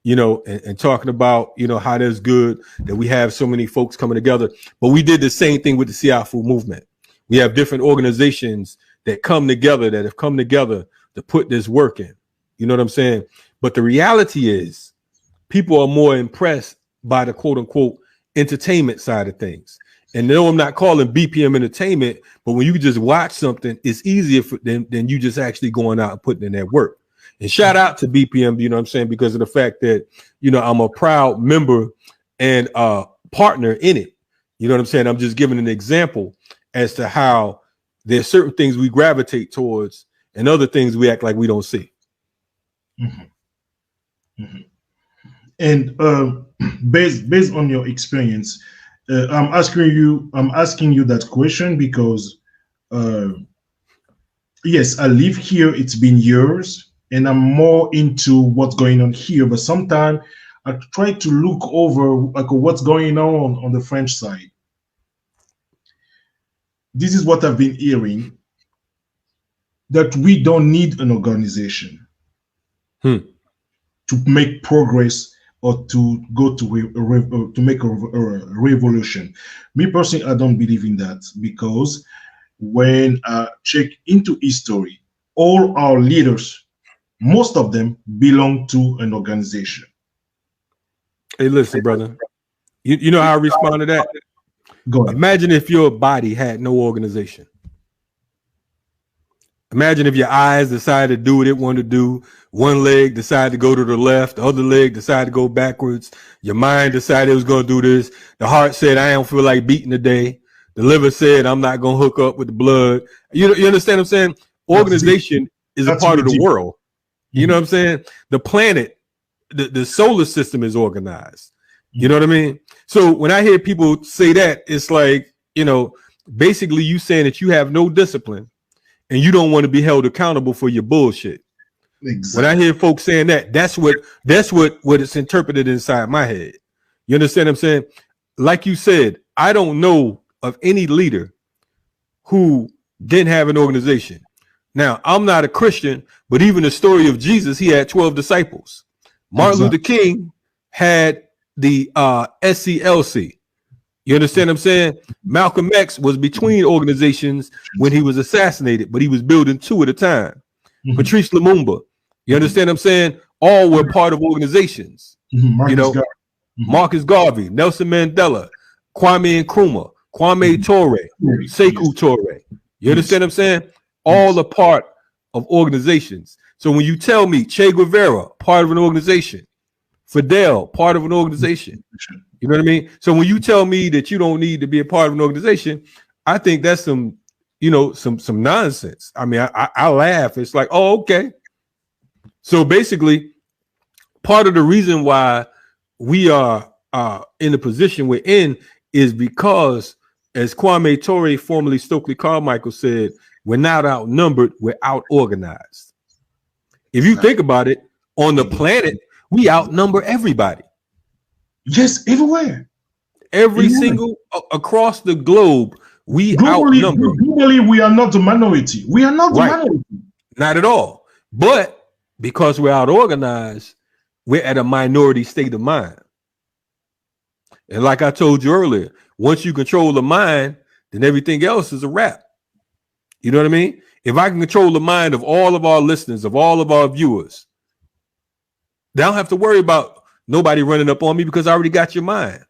and talking about, how that's good that we have so many folks coming together. But we did the same thing with the Siafu movement. We have different organizations that have come together to put this work in. You know what I'm saying? But the reality is people are more impressed by the quote unquote entertainment side of things. And no, I'm not calling BPM entertainment, but when you just watch something, it's easier than you just actually going out and putting in that work. And shout out to BPM, you know what I'm saying, because of the fact that, I'm a proud member and partner in it. You know what I'm saying? I'm just giving an example as to how there's certain things we gravitate towards and other things we act like we don't see. Mm-hmm. Mm-hmm. And based on your experience, I'm asking you that question because yes, I live here. It's been years, and I'm more into what's going on here. But sometimes I try to look over like what's going on the French side. This is what I've been hearing, that we don't need an organization to make progress or to go to make a revolution. Me personally, I don't believe in that, because when I check into history, all our leaders, most of them belong to an organization. Hey, listen, brother. You know how I respond to that? Go ahead. Imagine if your body had no organization. Imagine if your eyes decided to do what it wanted to do. One leg decided to go to the left. The other leg decided to go backwards. Your mind decided it was going to do this. The heart said, I don't feel like beating today. The liver said, I'm not going to hook up with the blood. You understand what I'm saying? Organization is a part of the world. You know what I'm saying? The planet, the solar system is organized. You know what I mean? So when I hear people say that, it's like, basically you saying that you have no discipline and you don't want to be held accountable for your bullshit. Exactly. When I hear folks saying that, that's what it's interpreted inside my head. You understand what I'm saying? Like you said, I don't know of any leader who didn't have an organization. Now, I'm not a Christian, but even the story of Jesus, he had 12 disciples. Martin Luther King had the SCLC. You understand what I'm saying? Malcolm X was between organizations when he was assassinated, but he was building two at a time. Patrice Lumumba, you understand what I'm saying? All were part of organizations. Marcus Garvey, Nelson Mandela, Kwame Nkrumah, Kwame Ture, Sekou Toure. You understand what I'm saying? All are part of organizations. So when you tell me Che Guevara, part of an organization, Fidel, part of an organization, you know what I mean? So when you tell me that you don't need to be a part of an organization, I think that's some nonsense. I mean, I laugh. It's like, oh, okay. So basically, part of the reason why we are in the position we're in is because, as Kwame Ture, formerly Stokely Carmichael, said, we're not outnumbered, we're out organized. If you think about it, on the planet, we outnumber everybody. Yes, everywhere. Every single across the globe, we outnumber. Globally, we are not the minority. We are not the minority. Not at all. But because we're out organized, we're at a minority state of mind. And like I told you earlier, once you control the mind, then everything else is a wrap. You know what I mean? If I can control the mind of all of our listeners, of all of our viewers, they don't have to worry about nobody running up on me because I already got your mind.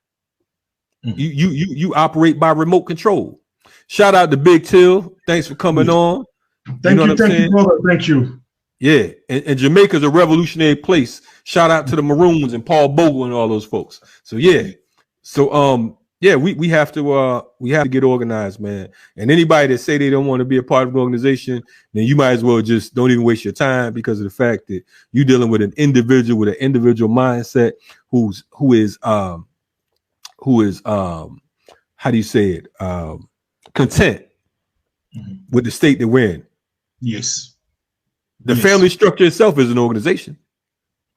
You operate by remote control. Shout out to Big Till. Thanks for coming on. Thank you, brother. Thank you. Yeah, and Jamaica's a revolutionary place. Shout out to the Maroons and Paul Bogle and all those folks. So yeah, we have to get organized, man. And anybody that say they don't want to be a part of an organization, then you might as well just don't even waste your time, because of the fact that you're dealing with an individual with an individual mindset who is how do you say it, content with the state that we're in. Yes. The family structure itself is an organization.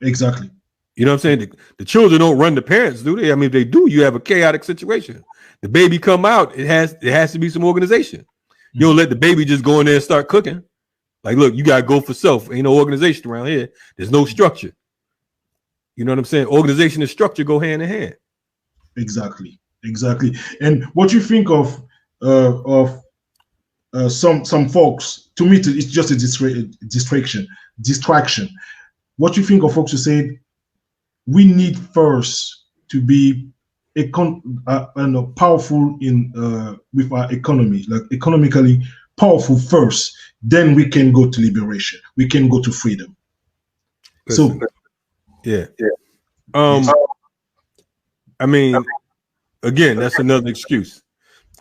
Exactly. You know what I'm saying? The children don't run the parents, do they? I mean, if they do, you have a chaotic situation. The baby come out, it has to be some organization. You don't let the baby just go in there and start cooking. Like, look, you gotta go for self. Ain't no organization around here. There's no structure. You know what I'm saying? Organization and structure go hand in hand. Exactly. And what you think of some folks? To me, it's just a distraction. What you think of folks who say we need first to be powerful in with our economy, like economically powerful first, then we can go to liberation, we can go to freedom. Listen, yeah. I mean, again, that's another excuse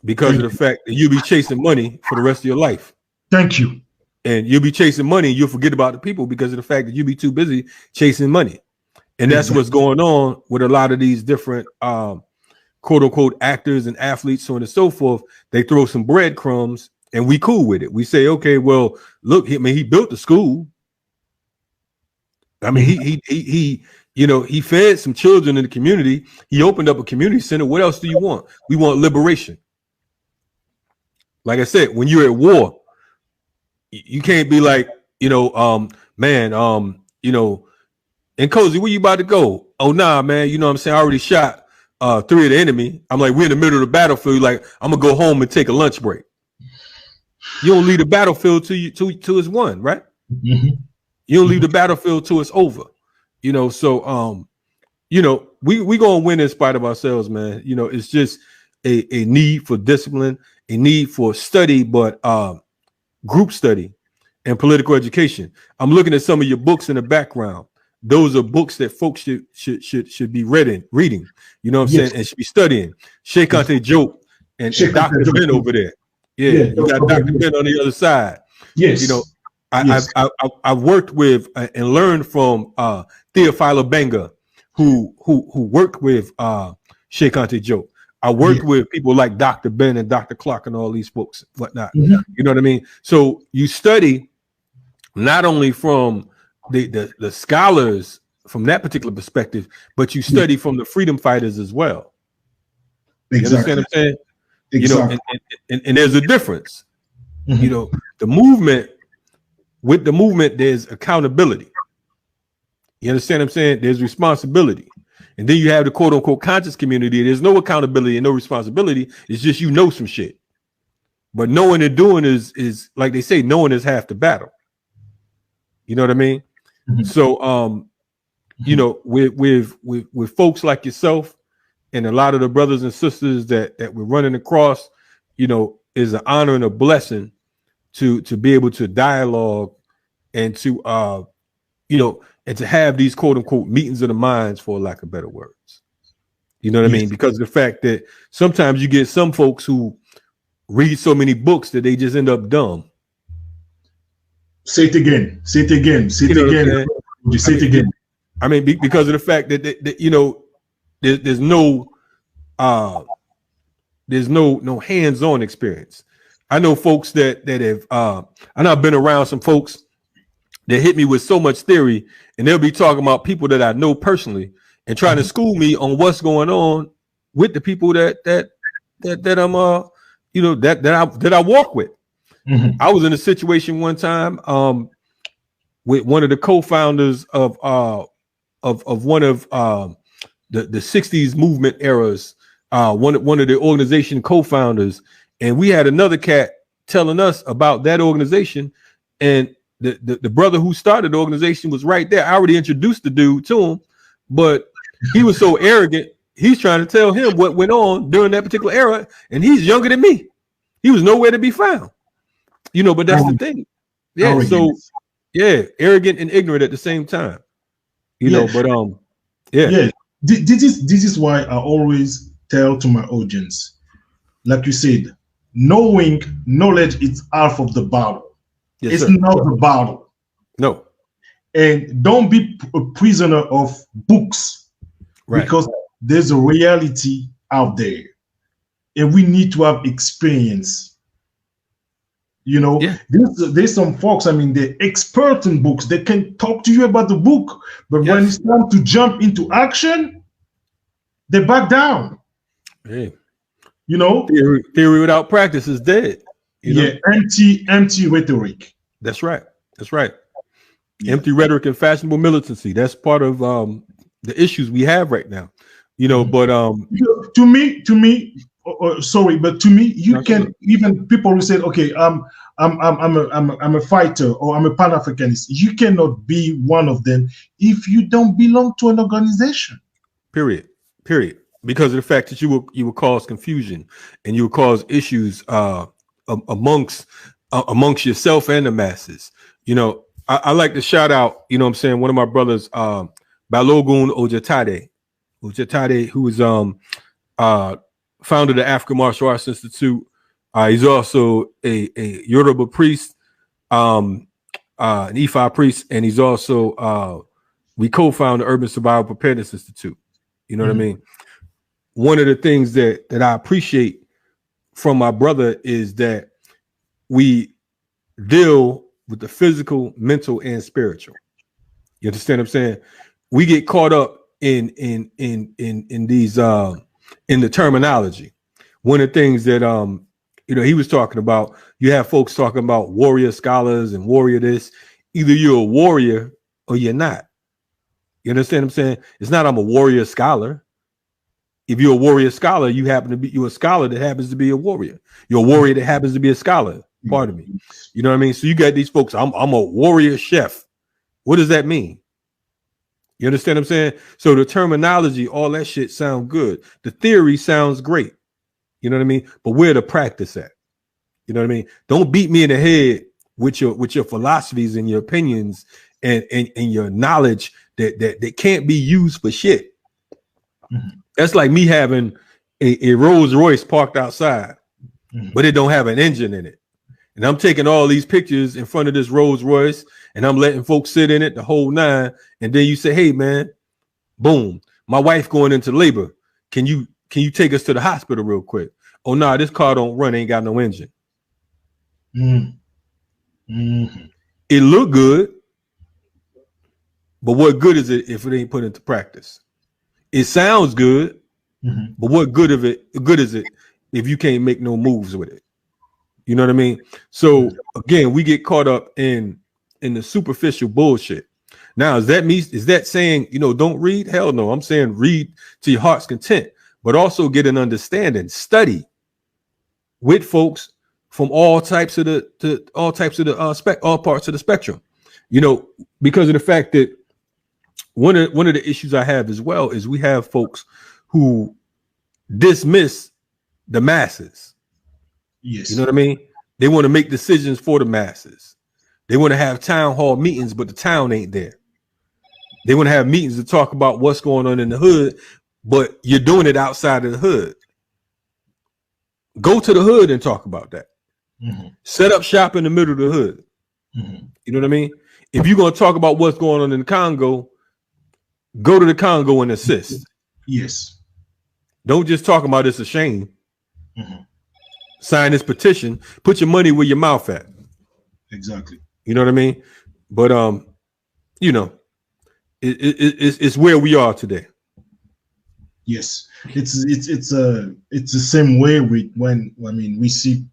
because of the fact that you'll be chasing money for the rest of your life. Thank you. And you'll be chasing money and you'll forget about the people because of the fact that you'll be too busy chasing money. And that's what's going on with a lot of these different quote unquote actors and athletes, so on and so forth. They throw some breadcrumbs and we cool with it. We say, okay, well, look, he built the school. I mean, he fed some children in the community. He opened up a community center. What else do you want? We want liberation. Like I said, when you're at war, you can't be like, NKozi, where you about to go? Oh, nah, man. You know what I'm saying? I already shot 3 of the enemy. I'm like, we're in the middle of the battlefield. Like, I'm going to go home and take a lunch break. You don't leave the battlefield till it's won, right? Mm-hmm. You don't leave the battlefield till it's over. So, we going to win in spite of ourselves, man. It's just a need for discipline, a need for study, but group study and political education. I'm looking at some of your books in the background. Those are books that folks should be reading. You know what I'm saying? And should be studying. Cherokees joke and Dr. Ben over there. Yeah, you got Dr. Ben on the other side. Yes. I've worked with and learned from Theophile Benga, who worked with Cherokees joke. I worked with people like Dr. Ben and Dr. Clark and all these folks, whatnot. Mm-hmm. You know what I mean? So you study not only from the scholars from that particular perspective, but you study from the freedom fighters as well. Exactly. You understand what I'm saying? Exactly. And there's a difference. Mm-hmm. With the movement, there's accountability. You understand what I'm saying? There's responsibility. And then you have the quote unquote conscious community. There's no accountability and no responsibility. It's just some shit. But knowing and doing is like they say, knowing is half the battle. You know what I mean? Mm-hmm. So with folks like yourself and a lot of the brothers and sisters that we're running across, is an honor and a blessing to be able to dialogue and to and to have these quote unquote meetings of the minds, for lack of better words. You know what I mean? Because of the fact that sometimes you get some folks who read so many books that they just end up dumb. Say it again. Say it again. Say it again. Say it again. I mean, because of the fact that there's no hands-on experience. I know folks that have I know I've been around some folks that hit me with so much theory, and they'll be talking about people that I know personally and trying to school me on what's going on with the people that I'm that I walk with. Mm-hmm. I was in a situation one time with one of the co-founders of one of the 60s movement eras, one of the organization co-founders, and we had another cat telling us about that organization, and the brother who started the organization was right there. I already introduced the dude to him, but he was so arrogant. He's trying to tell him what went on during that particular era, and he's younger than me. He was nowhere to be found. But that's the thing. Yeah. Arrogant. So yeah, arrogant and ignorant at the same time. This is why I always tell to my audience, like you said, knowledge is half of the battle. Yes, it's sir. not the battle. No. And don't be a prisoner of books, right? Because there's a reality out there, and we need to have experience. There's some folks, they're expert in books. They can talk to you about the book, but when it's time to jump into action, they back down. Hey. Theory without practice is dead. Empty rhetoric. That's right. That's right. Yeah. Empty rhetoric and fashionable militancy. That's part of the issues we have right now. You know, but to me, sorry, but to me, you can even people who said, okay, I'm a fighter or I'm a Pan-Africanist. You cannot be one of them if you don't belong to an organization. Period. Because of the fact that you will cause confusion and you will cause issues amongst yourself and the masses. You know, I like to shout out, you know what I'm saying, one of my brothers, Balogun Ojatade, who is founder of the African Martial Arts Institute. He's also a Yoruba priest, an Ifa priest, and he's also we co-found the Urban Survival Preparedness Institute. You know what I mean? One of the things that I appreciate from my brother is that we deal with the physical, mental, and spiritual. You understand what I'm saying? We get caught up in these in the terminology. One of the things that you know, he was talking about, you have folks talking about warrior scholars and warrior this. Either you're a warrior or you're not. You understand what I'm saying? It's not I'm a warrior scholar. If you're a warrior scholar, you're a scholar that happens to be a warrior. You're a warrior that happens to be a scholar. Pardon me. You know what I mean? So you got these folks, I'm a warrior chef. What does that mean? You understand what I'm saying? So the terminology, all that shit sound good. The theory sounds great. You know what I mean? But where the practice at? You know what I mean? Don't beat me in the head with your philosophies and your opinions and your knowledge that can't be used for shit. That's like me having a Rolls Royce parked outside, but it don't have an engine in it. And I'm taking all these pictures in front of this Rolls Royce and I'm letting folks sit in it the whole nine. And then you say, hey man, boom, my wife going into labor. Can you take us to the hospital real quick? Oh no, this car don't run, ain't got no engine. It look good, but what good is it if it ain't put into practice? It sounds good, but what good is it if you can't make no moves with it? You know what I mean? So again, we get caught up in the superficial bullshit. Now, is that saying, you know, don't read? Hell no. I'm saying read to your heart's content, but also get an understanding, study with folks from all parts of the spectrum. You know, because of the fact that one of the issues I have as well is we have folks who dismiss the masses. Yes. You know what I mean? They want to make decisions for the masses. They want to have town hall meetings, but the town ain't there. They want to have meetings to talk about what's going on in the hood, but you're doing it outside of the hood. Go to the hood and talk about that. Set up shop in the middle of the hood. You know what I mean? If you're going to talk about what's going on in the Congo, go to the Congo and assist. Yes. Don't just talk about it's a shame. Sign this petition. Put your money where your mouth at. Exactly. You know what I mean? But you know, it's where we are today. Yes, it's the same way when we see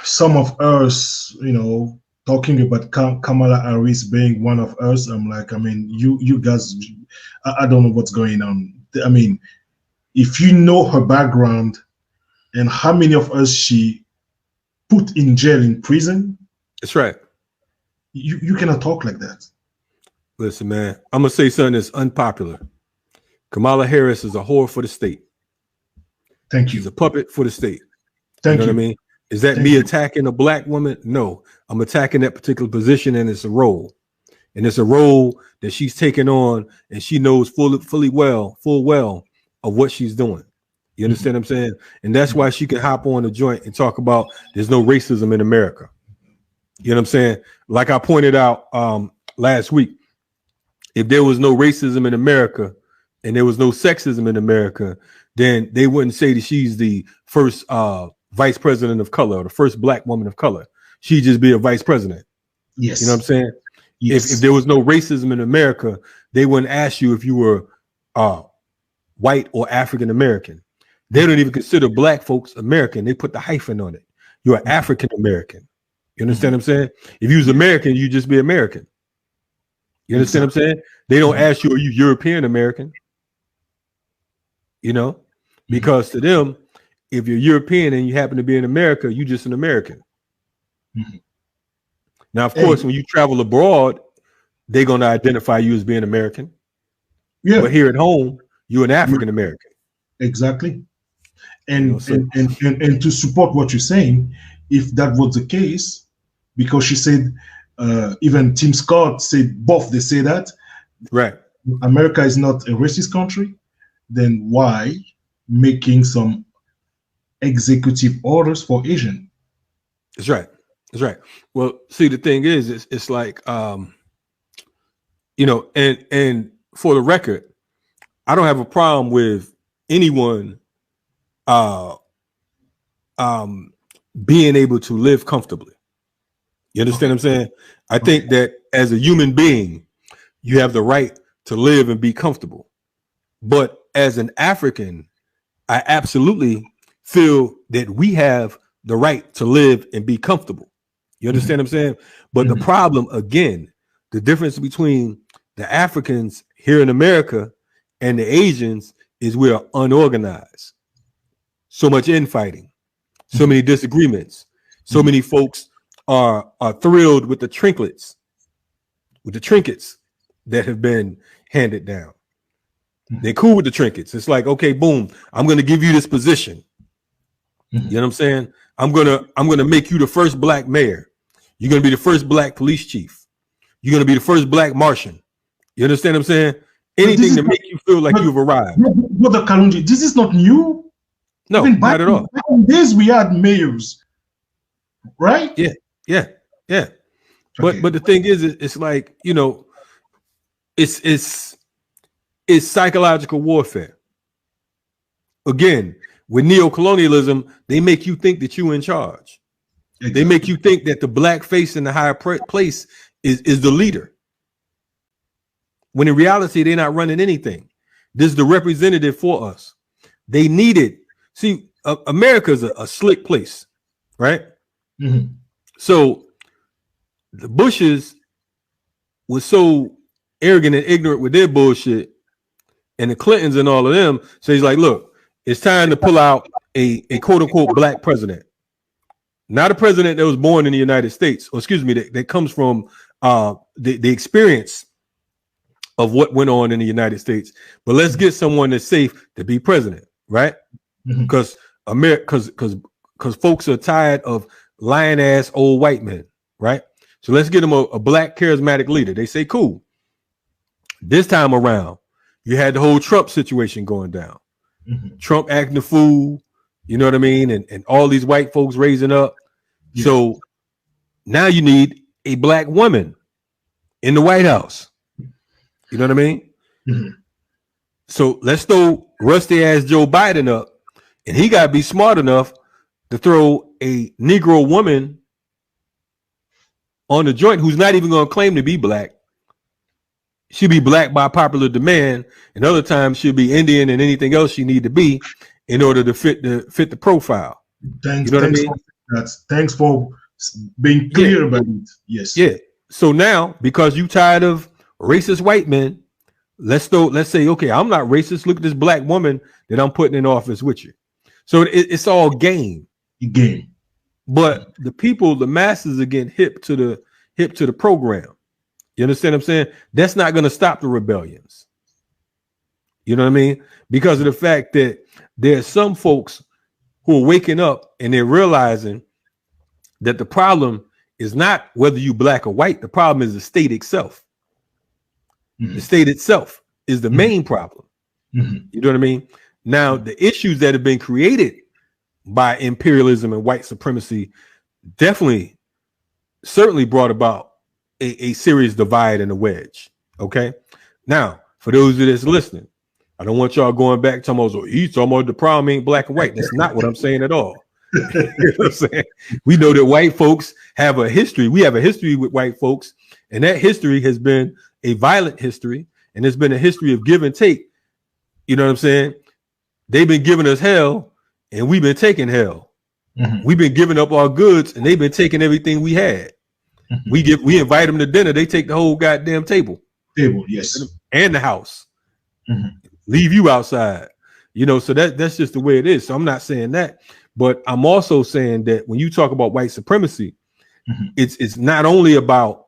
some of us, you know, talking about Kamala Harris being one of us. I'm like, I mean, you guys, I don't know what's going on. I mean, if you know her background and how many of us she put in jail, in prison. That's right. You cannot talk like that. Listen, man, I'm gonna say something that's unpopular. Kamala Harris is a whore for the state. Thank you. She's a puppet for the state. Thank you. What I mean? Is that me attacking a black woman? No, I'm attacking that particular position, and it's a role. And it's a role that she's taking on, and she knows full well of what she's doing. You understand what I'm saying? And that's why she can hop on the joint and talk about there's no racism in America. You know what I'm saying? Like I pointed out last week, if there was no racism in America and there was no sexism in America, then they wouldn't say that she's the first vice president of color or the first black woman of color. She'd just be a vice president. Yes. You know what I'm saying? Yes. If there was no racism in America, they wouldn't ask you if you were white or African American. They don't even consider black folks American. They put the hyphen on it. You're African American. You understand what I'm saying? If you was American, you just be American. You understand what I'm saying? They don't ask you, are you European American? You know, because to them, if you're European and you happen to be in America, you just an American. Now, of course, when you travel abroad, they're going to identify you as being American. Yeah. But here at home, you're an African American. Exactly. And to support what you're saying, if that was the case, because she said, even Tim Scott said both, they say that. Right. America is not a racist country, then why making some executive orders for Asian? That's right. That's right. Well, see, the thing is, it's like, you know, and for the record, I don't have a problem with anyone being able to live comfortably. You understand what I'm saying? I think that as a human being, you have the right to live and be comfortable. But as an African, I absolutely feel that we have the right to live and be comfortable. You understand what I'm saying? But the problem, again, the difference between the Africans here in America and the Asians is we are unorganized. So much infighting, so many disagreements, so many folks are thrilled with the trinkets that have been handed down. They're cool with the trinkets. It's like, okay, boom, I'm going to give you this position. You know what I'm saying? I'm going to make you the first black mayor. You're going to be the first black police chief. You're going to be the first black Martian. You understand what I'm saying? Anything to make you feel like you've arrived. Brother Kalonji, this is not new. No, not at all. Back in days we had mayors, right? Yeah. Okay. But the thing is, it's like, you know, it's psychological warfare. Again, with neocolonialism, they make you think that you're in charge. Exactly. They make you think that the black face in the higher place is the leader. When in reality, they're not running anything. This is the representative for us. They need it. See, America's a slick place, right? So the Bushes was so arrogant and ignorant with their bullshit, and the Clintons and all of them. So he's like, look, it's time to pull out a quote unquote black president. Not a president that was born in the United States, or excuse me, that comes from the experience of what went on in the United States. But let's get someone that's safe to be president, right? Because because folks are tired of lying ass old white men, right? So let's get them a black charismatic leader. They say, cool. This time around, you had the whole Trump situation going down. Trump acting the fool, you know what I mean? And all these white folks raising up. Yeah. So now you need a black woman in the White House. You know what I mean? So let's throw rusty ass Joe Biden up, and he got to be smart enough to throw a Negro woman on the joint who's not even going to claim to be black. She'll be black by popular demand, and other times she'll be Indian and anything else she need to be in order to fit the profile. Thanks, you know what I mean? Thanks for being clear about it. Yes. Yeah. So now, because you tired of racist white men, let's say, okay, I'm not racist. Look at this black woman that I'm putting in office with you. So it's all game. But the people, the masses, are getting hip to the program. You understand what I'm saying? That's not going to stop the rebellions. You know what I mean? Because of the fact that there's some folks who are waking up and they're realizing that the problem is not whether you black or white. The problem is the state itself. The state itself is the main problem. You know what I mean? Now, the issues that have been created by imperialism and white supremacy certainly brought about a serious divide and a wedge. Okay. Now, for those of you that's listening, I don't want y'all going back to he's talking about the problem ain't black and white. That's not what I'm saying at all. You know what I'm saying? We know that white folks have a history. We have a history with white folks, and that history has been a violent history, and it's been a history of give and take. You know what I'm saying? They've been giving us hell, and we've been taking hell. We've been giving up our goods, and they've been taking everything we had. We invite them to dinner. They take the whole goddamn table. Yes. And the house. Leave you outside. You know, so that's just the way it is. So I'm not saying that, but I'm also saying that when you talk about white supremacy, it's not only about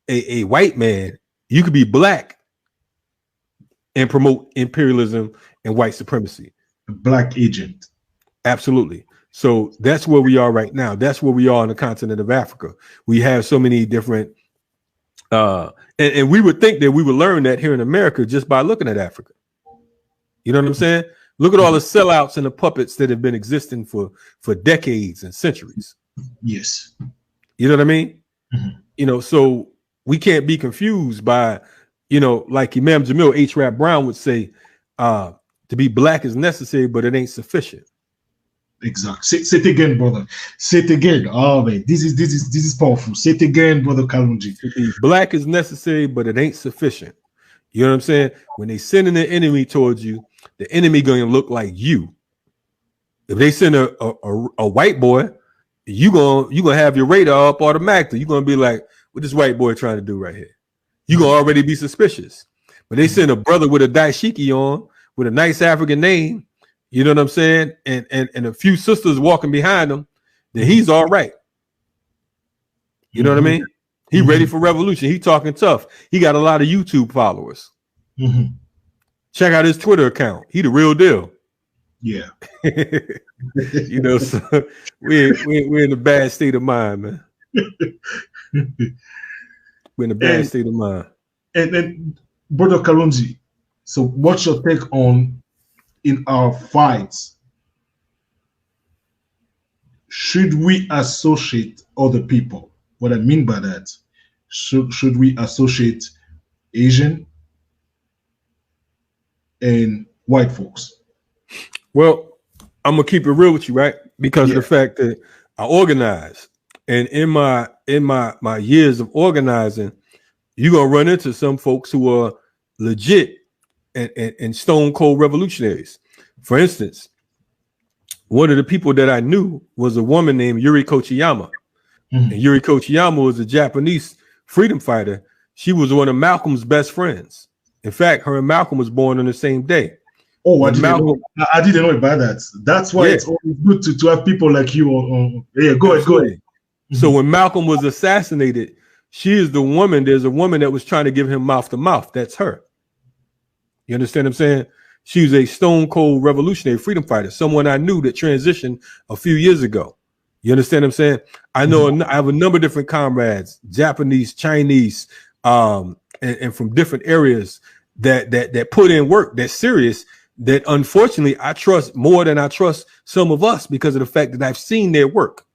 a white man. You could be black and promote imperialism and white supremacy. A black agent. Absolutely. So that's where we are right now. That's where we are on the continent of Africa. We have so many different, and we would think that we would learn that here in America just by looking at Africa. You know what I'm saying? Look at all the sellouts and the puppets that have been existing for decades and centuries. Yes. You know what I mean? You know, so we can't be confused by, you know, like Imam Jamil H. Rap Brown would say, to be black is necessary, but it ain't sufficient. Exactly. Say it again, brother. Say it again. Oh man, this is powerful. Say it again, brother Kalonji. Black is necessary, but it ain't sufficient. You know what I'm saying? When they send an enemy towards you, the enemy gonna look like you. If they send a white boy, you gonna have your radar up automatically. You're gonna be like, what this white boy trying to do right here? You gonna already be suspicious. But they send a brother with a dashiki on, with a nice African name. You know what I'm saying? And a few sisters walking behind him, then he's all right. You know what I mean? He ready for revolution. He talking tough. He got a lot of YouTube followers. Check out his Twitter account. He the real deal. Yeah. You know, so we're in a bad state of mind, man. We're in a bad state of mind. And then, brother Kalonji, so what's your take on in our fights? Should we associate other people? What I mean by that, should we associate Asian and white folks? Well, I'm gonna keep it real with you, right? Because of the fact that I organize, and in my years of organizing, you're gonna run into some folks who are legit and stone cold revolutionaries. For instance, one of the people that I knew was a woman named Yuri Kochiyama. And Yuri Kochiyama was a Japanese freedom fighter. She was one of Malcolm's best friends. In fact, her and Malcolm was born on the same day. Oh, I didn't know about that. That's why it's always good to have people like you. Go ahead. So when Malcolm was assassinated, she is the woman. There's a woman that was trying to give him mouth to mouth. That's her. You understand what I'm saying? She was a stone cold revolutionary freedom fighter, someone I knew that transitioned a few years ago. You understand what I'm saying? I know I have a number of different comrades, Japanese, Chinese, and from different areas that put in work, that's serious, that unfortunately I trust more than I trust some of us because of the fact that I've seen their work.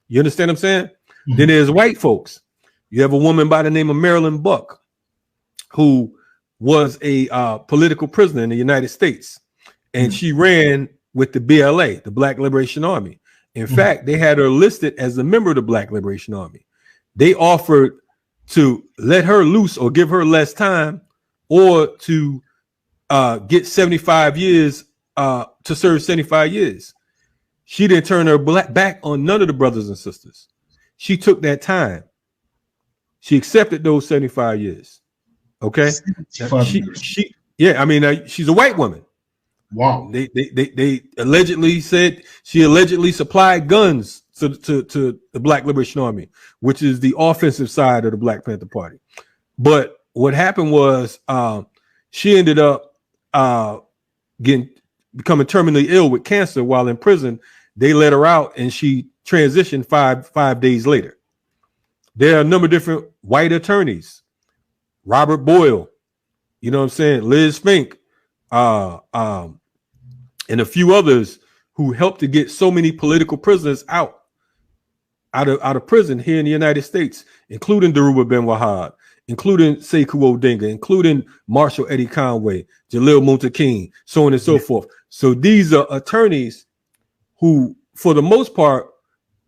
You understand what I'm saying? Then there's white folks. You have a woman by the name of Marilyn Buck, who was a political prisoner in the United States. And she ran with the BLA, the Black Liberation Army. In fact, they had her listed as a member of the Black Liberation Army. They offered to let her loose or give her less time, or to get 75 years, to serve 75 years. She didn't turn her back on none of the brothers and sisters. She took that time. She accepted those 75 years. Okay. She's a white woman. Wow. They allegedly said she allegedly supplied guns to the Black Liberation Army, which is the offensive side of the Black Panther Party. But what happened was she ended up becoming terminally ill with cancer while in prison. They let her out and she transitioned five days later. There are a number of different white attorneys. Robert Boyle, you know what I'm saying? Liz Fink, and a few others who helped to get so many political prisoners out of prison here in the United States, including Dhoruba Ben Wahab, including Sekou Odinga, including Marshall Eddie Conway, Jalil Muntaqim, so on and so forth. So these are attorneys who, for the most part,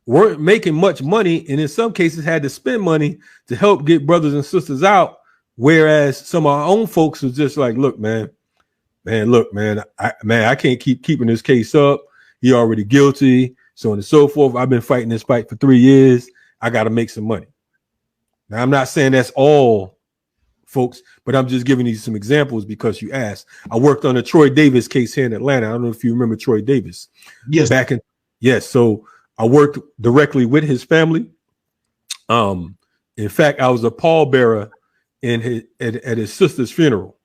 weren't making much money, and in some cases had to spend money to help get brothers and sisters out. Whereas some of our own folks was just like, look, man, I can't keep keeping this case up. He already guilty. so on and so forth. I've been fighting this fight for 3 years. I got to make some money. Now, I'm not saying that's all, folks, but I'm just giving you some examples because you asked. I worked on a Troy Davis case here in Atlanta. I don't know if you remember Troy Davis. Yes. Yes. So I worked directly with his family. In fact, I was a pallbearer at his sister's funeral.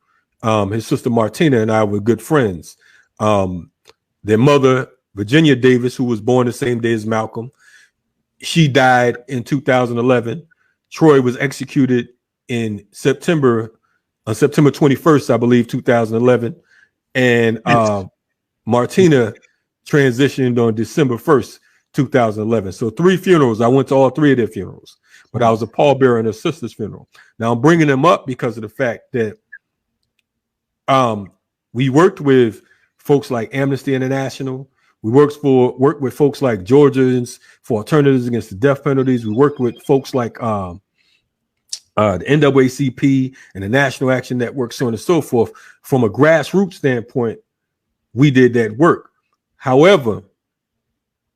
His sister Martina and I were good friends. Their mother, Virginia Davis, who was born the same day as Malcolm, she died in 2011. Troy was executed in September 21st, I believe, 2011. And Martina transitioned on December 1st, 2011. So 3 funerals. I went to all 3 of their funerals, but I was a pallbearer in her sister's funeral. Now I'm bringing them up because of the fact that we worked with folks like Amnesty International. We worked with folks like Georgians for Alternatives Against the Death Penalties. We worked with folks like the NAACP and the National Action Network, so on and so forth. From a grassroots standpoint, we did that work. However,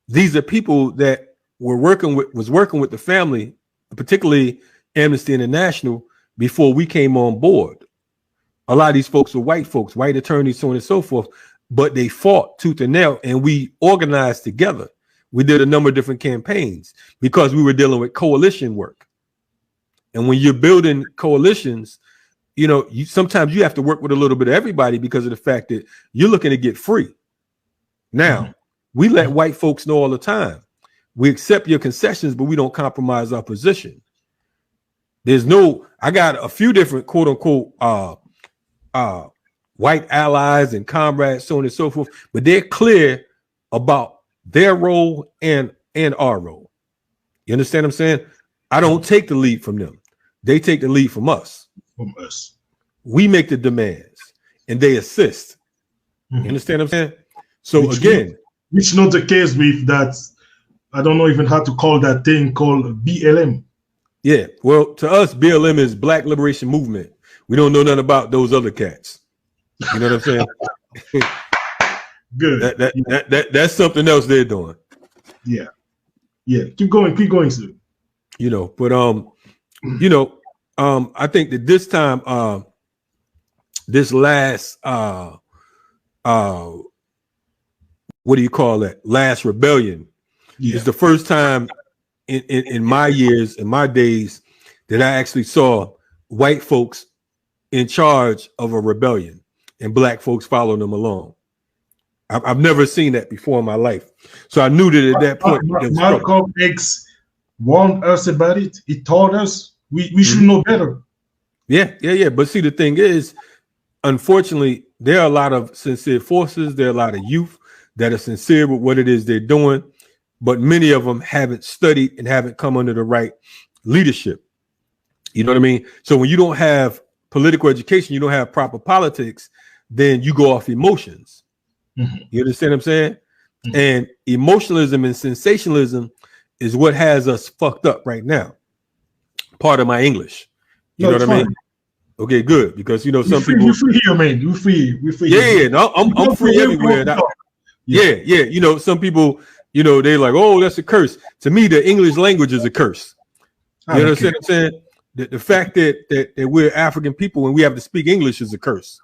these are people that was working with the family, particularly Amnesty International, before we came on board. A lot of these folks were white folks, white attorneys, so on and so forth, but they fought tooth and nail, and we organized together. We did a number of different campaigns because we were dealing with coalition work. And when you're building coalitions, you know, sometimes you have to work with a little bit of everybody because of the fact that you're looking to get free. Now, we let white folks know all the time, we accept your concessions, but we don't compromise our position. I got a few different quote unquote white allies and comrades, so on and so forth, but they're clear about their role and our role. You understand what I'm saying? I don't take the lead from them. They take the lead from us. We make the demands and they assist. You understand what I'm saying? So which not the case with that. I don't know even how to call that thing called BLM. Yeah, well, to us, BLM is Black Liberation Movement. We don't know nothing about those other cats. You know what I'm saying? Good. That's something else they're doing. Yeah. Keep going, sir. You know, but I think that this time, this last what do you call that? Last rebellion is the first time in my years, in my days, that I actually saw white folks in charge of a rebellion and black folks following them along. I've never seen that before in my life. So I knew that at that point. Malcolm X warned us about it. He told us we should know better. Yeah. But see, the thing is, unfortunately, there are a lot of sincere forces. There are a lot of youth that are sincere with what it is they're doing, but many of them haven't studied and haven't come under the right leadership. You know what I mean? So when you don't have political education, you don't have proper politics, then you go off emotions. You understand what I'm saying? And emotionalism and sensationalism is what has us fucked up right now. Part of my English. You know what I mean? Okay, good. Because, you know, some people... We're free here, man. We're free. Yeah. No, I'm free everywhere. Yeah. You know, some people, you know, they're like, oh, that's a curse. To me, the English language is a curse. You understand what I'm saying? The fact that we're African people and we have to speak English is a curse.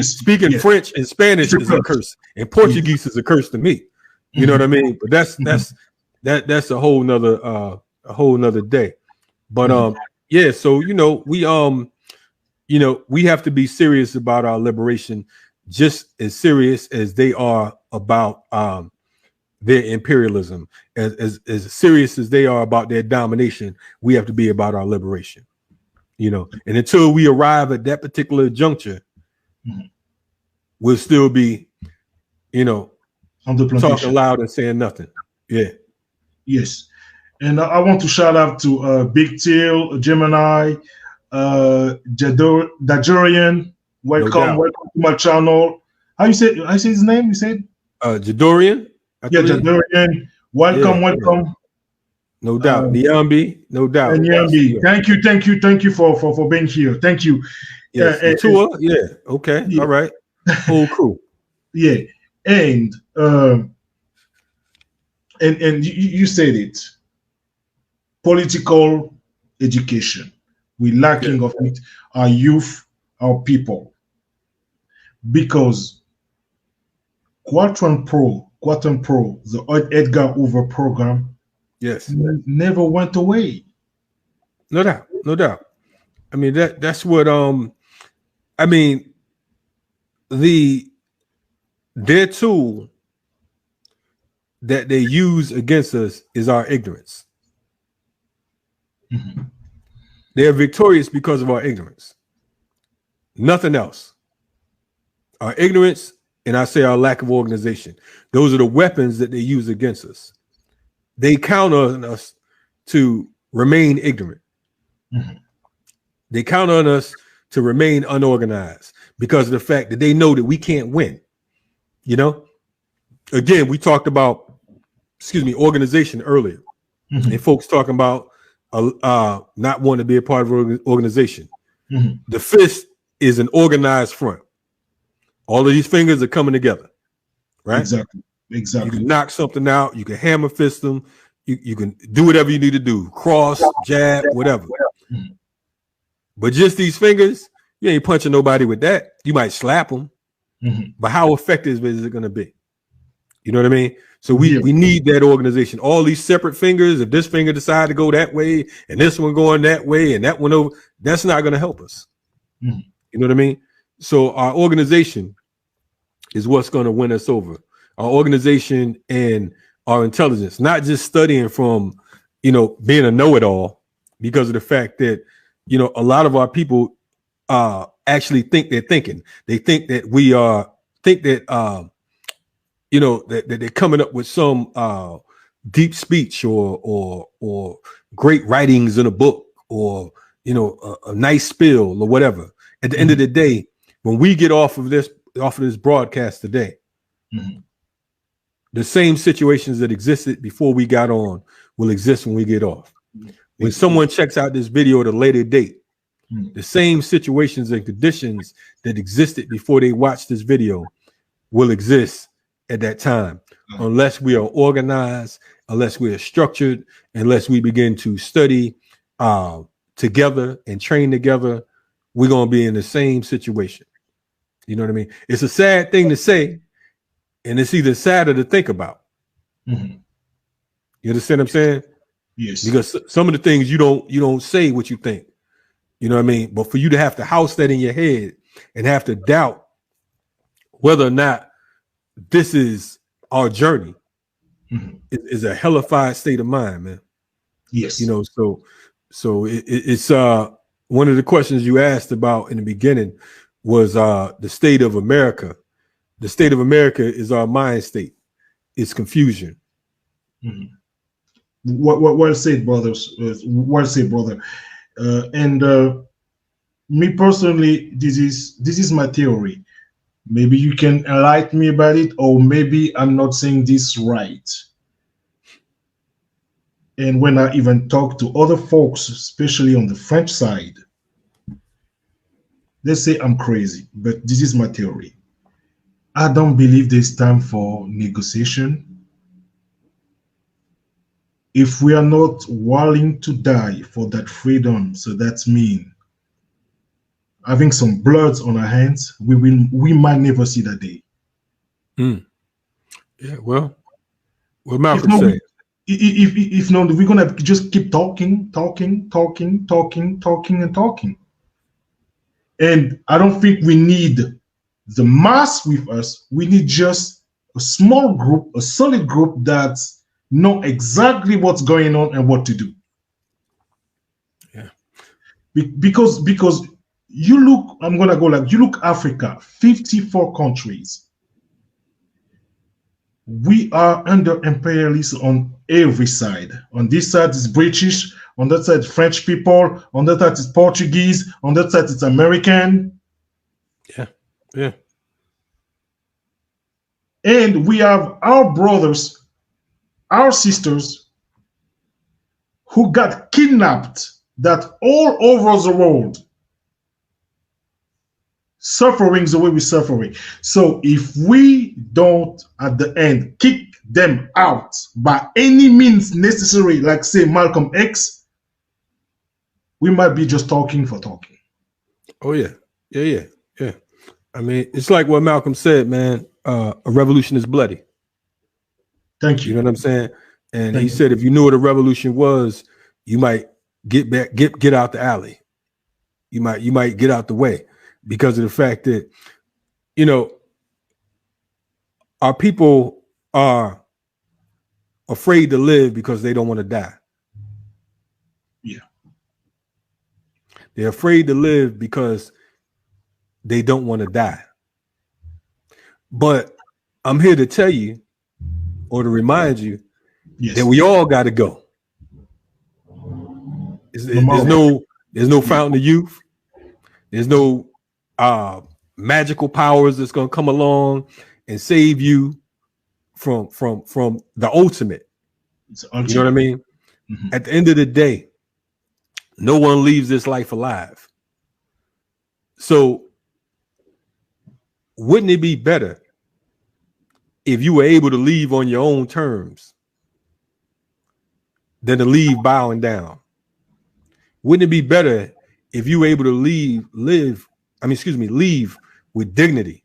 Speaking French and Spanish is a curse, and Portuguese is a curse to me. You know what I mean? But that's a whole nother day. But so you know, we have to be serious about our liberation, just as serious as they are about their imperialism, as serious as they are about their domination. We have to be about our liberation. You know, and until we arrive at that particular juncture, we'll still be, you know, talking loud and saying nothing. Yeah. Yes. And I want to shout out to Big Tail, Gemini, Jadorian. Welcome to my channel. How you say his name? You said Jadorian? Jadorian. Welcome. No doubt. Niambi, no doubt. Niambi. Thank you for being here. Thank you. Yes. Okay. Yeah. All right. Whole crew. Yeah. And and you said it, political education. We're lacking of it, our youth, our people. Because Quadrant Pro, the Edgar Hoover program, never went away. No doubt, no doubt. I mean, that's what I mean, their tool that they use against us is our ignorance. Mm-hmm. They are victorious because of our ignorance. Nothing else. Our ignorance, and I say our lack of organization. Those are the weapons that they use against us. They count on us to remain ignorant. Mm-hmm. They count on us to remain unorganized because of the fact that they know that we can't win. You know, again, we talked about, organization earlier, mm-hmm. and folks talking about not wanting to be a part of an organization. Mm-hmm. The fist is an organized front. All of these fingers are coming together, right? Exactly. You can knock something out. You can hammer fist them. You can do whatever you need to do. Cross, jab, whatever. Mm-hmm. But just these fingers, you ain't punching nobody with that. You might slap them, mm-hmm. but how effective is it going to be? You know what I mean? So we need that organization. All these separate fingers, if this finger decide to go that way and this one going that way and that one over, that's not going to help us. Mm-hmm. You know what I mean? So our organization is what's going to win us over. Our organization and our intelligence, not just studying from, being a know-it-all, because of the fact that, a lot of our people actually think they're thinking. They think that we think that, that they're coming up with some deep speech or great writings in a book or, a nice spill or whatever. At the mm-hmm. end of the day, when we get off of this broadcast today, mm-hmm. the same situations that existed before we got on will exist when we get off. When someone checks out this video at a later date, the same situations and conditions that existed before they watched this video will exist at that time, unless we are organized, unless we are structured, unless we begin to study together and train together. We're going to be in the same situation. You know what I mean? It's a sad thing to say, and it's even sadder to think about. Mm-hmm. You understand what I'm saying? Yes. Because some of the things you don't say what you think. You know what I mean? But for you to have to house that in your head and have to doubt whether or not this is our journey mm-hmm. is a hellified state of mind, man. Yes. So it's one of the questions you asked about in the beginning was the state of America. The state of America is our mind state. It's confusion. Mm-hmm. Well said, brothers. Well said, brother. And me personally, this is my theory. Maybe you can enlighten me about it, or maybe I'm not saying this right. And when I even talk to other folks, especially on the French side, they say I'm crazy, but this is my theory. I don't believe there's time for negotiation. If we are not willing to die for that freedom, so that means having some blood on our hands, we might never see that day. Yeah, well, what Malcolm said. If not, we're gonna just keep talking. And I don't think we need the mass with us. We need just a small group, a solid group that know exactly what's going on and what to do. Yeah. Because you look, I'm gonna go like you look Africa, 54 countries. We are under imperialism on every side. On this side is British, on that side French people, on that side is Portuguese, on that side it's American. Yeah. And we have our brothers, our sisters who got kidnapped that all over the world, suffering the way we're suffering. So if we don't, at the end, kick them out by any means necessary, like say Malcolm X, we might be just talking for talking. Oh yeah. Yeah. I mean, it's like what Malcolm said, man. A revolution is bloody. Thank you. You know what I'm saying? And he said, if you knew what a revolution was, you might get out the alley. You might get out the way, because of the fact that, you know, our people are afraid to live because they don't want to die. Yeah. They're afraid to live because they don't want to die. But I'm here to tell you, or to remind you, that we all got to go. There's no fountain of youth. There's no magical powers that's going to come along and save you from the ultimate. You know what I mean? Mm-hmm. At the end of the day, no one leaves this life alive. So wouldn't it be better if you were able to leave on your own terms than to leave bowing down? Wouldn't it be better if you were able to leave with dignity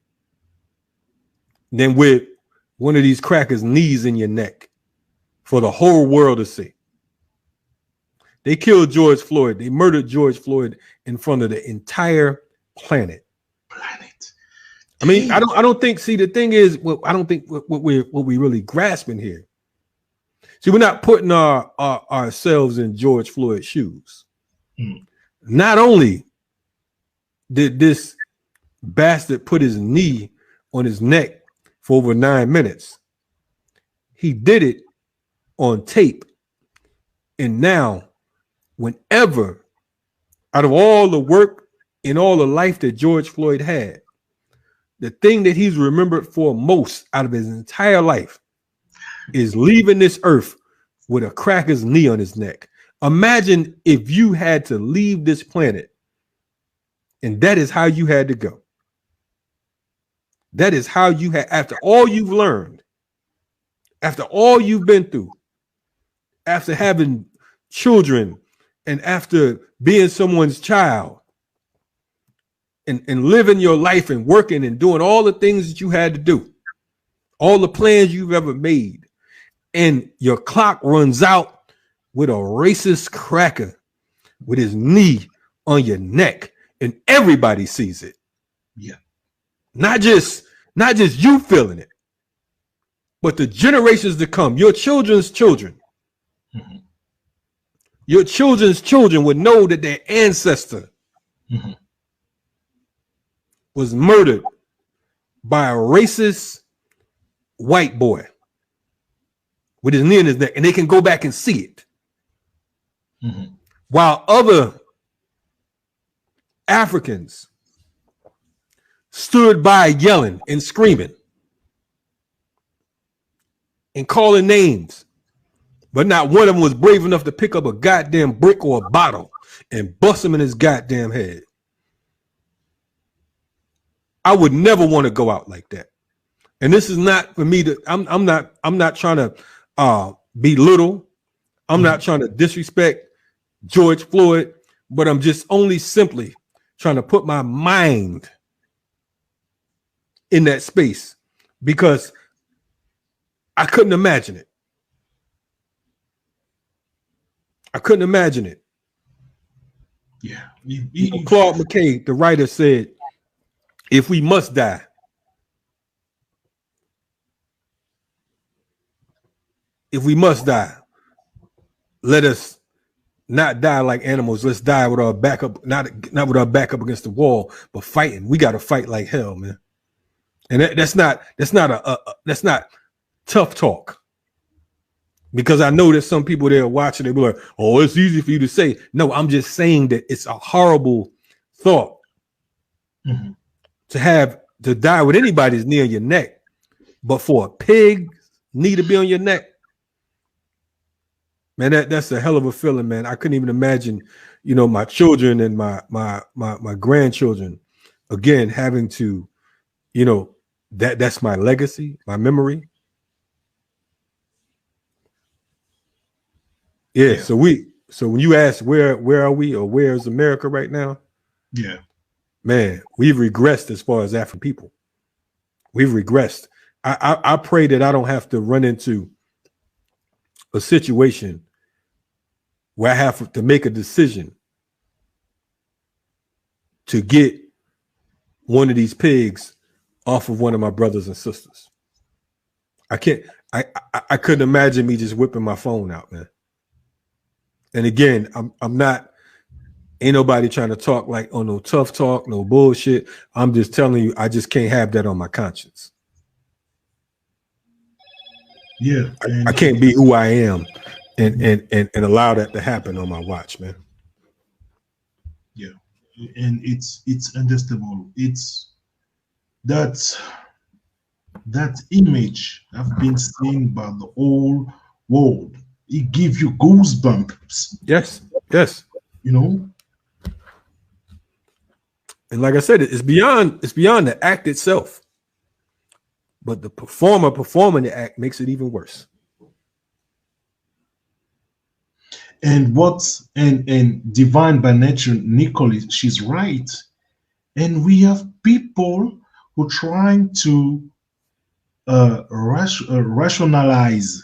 than with one of these crackers' knees in your neck for the whole world to see? They killed George Floyd. They murdered George Floyd in front of the entire planet. I mean, I don't think. See, the thing is, I don't think what we really grasping here. See, we're not putting ourselves in George Floyd's shoes. Not only did this bastard put his knee on his neck for over 9 minutes, he did it on tape. And now, whenever, out of all the work and all the life that George Floyd had, the thing that he's remembered for most out of his entire life is leaving this earth with a cracker's knee on his neck. Imagine if you had to leave this planet and that is how you had to go. That is how you had, after all you've learned, after all you've been through, after having children, and after being someone's child, and living your life and working and doing all the things that you had to do, all the plans you've ever made, and your clock runs out with a racist cracker with his knee on your neck, and everybody sees it. Yeah. Not just you feeling it, but the generations to come, your children's children. Mm-hmm. Your children's children would know that their ancestor was murdered by a racist white boy with his knee in his neck, and they can go back and see it. Mm-hmm. While other Africans stood by yelling and screaming and calling names, but not one of them was brave enough to pick up a goddamn brick or a bottle and bust him in his goddamn head. I would never want to go out like that. And this is not for me to, I'm not trying to belittle. I'm not trying to disrespect George Floyd, but I'm just only simply trying to put my mind in that space, because I couldn't imagine it. I couldn't imagine it. Yeah. Claude McKay, the writer, said, if we must die, let us not die like animals. Let's die with our back up, not with our back up against the wall, but fighting. We got to fight like hell, man. And that's not tough talk. Because I know that some people there watching, they be like, oh, it's easy for you to say. No, I'm just saying that it's a horrible thought to die with anybody's knee on your neck, but for a pig knee to be on your neck, man, that's a hell of a feeling, man. I couldn't even imagine, my children and my grandchildren, again, having to, that's my legacy, my memory. Yeah. So when you ask where are we or where is America right now? Yeah. Man, we've regressed as far as African people. We've regressed. I pray that I don't have to run into a situation where I have to make a decision to get one of these pigs off of one of my brothers and sisters. I couldn't imagine me just whipping my phone out, man. And again, I'm not, ain't nobody trying to talk like on no tough talk, no bullshit. I'm just telling you, I just can't have that on my conscience. Yeah. I can't be who I am and allow that to happen on my watch, man. Yeah. And it's understandable. It's that image have been seen by the whole world. It gives you goosebumps. Yes. You know? And like I said, it's beyond the act itself. But the performer performing the act makes it even worse. And divine by nature, Nicole, she's right. And we have people who trying to rationalize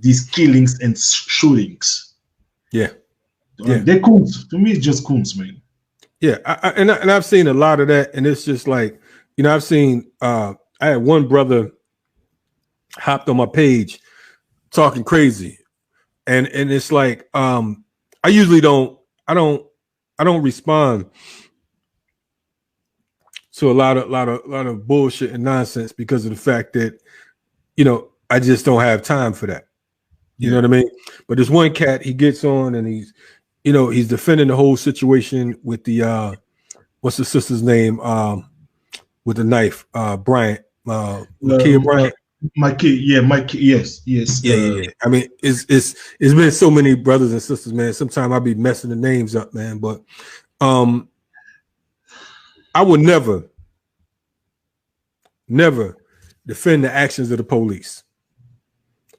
these killings and shootings. Yeah. They coons. To me, it's just coons, man. Yeah, and I've seen a lot of that, and it's just like, you know, I've seen I had one brother hopped on my page talking crazy, and it's like I usually don't respond to a lot of bullshit and nonsense because of the fact that, you know, I just don't have time for that. You know what I mean? But there's one cat, he gets on and he's defending the whole situation with the what's the sister's name with the knife, Bryant, Kia Bryant. My kid, yes. Yeah. I mean, it's been so many brothers and sisters, man. Sometimes I'll be messing the names up, man. But I would never defend the actions of the police.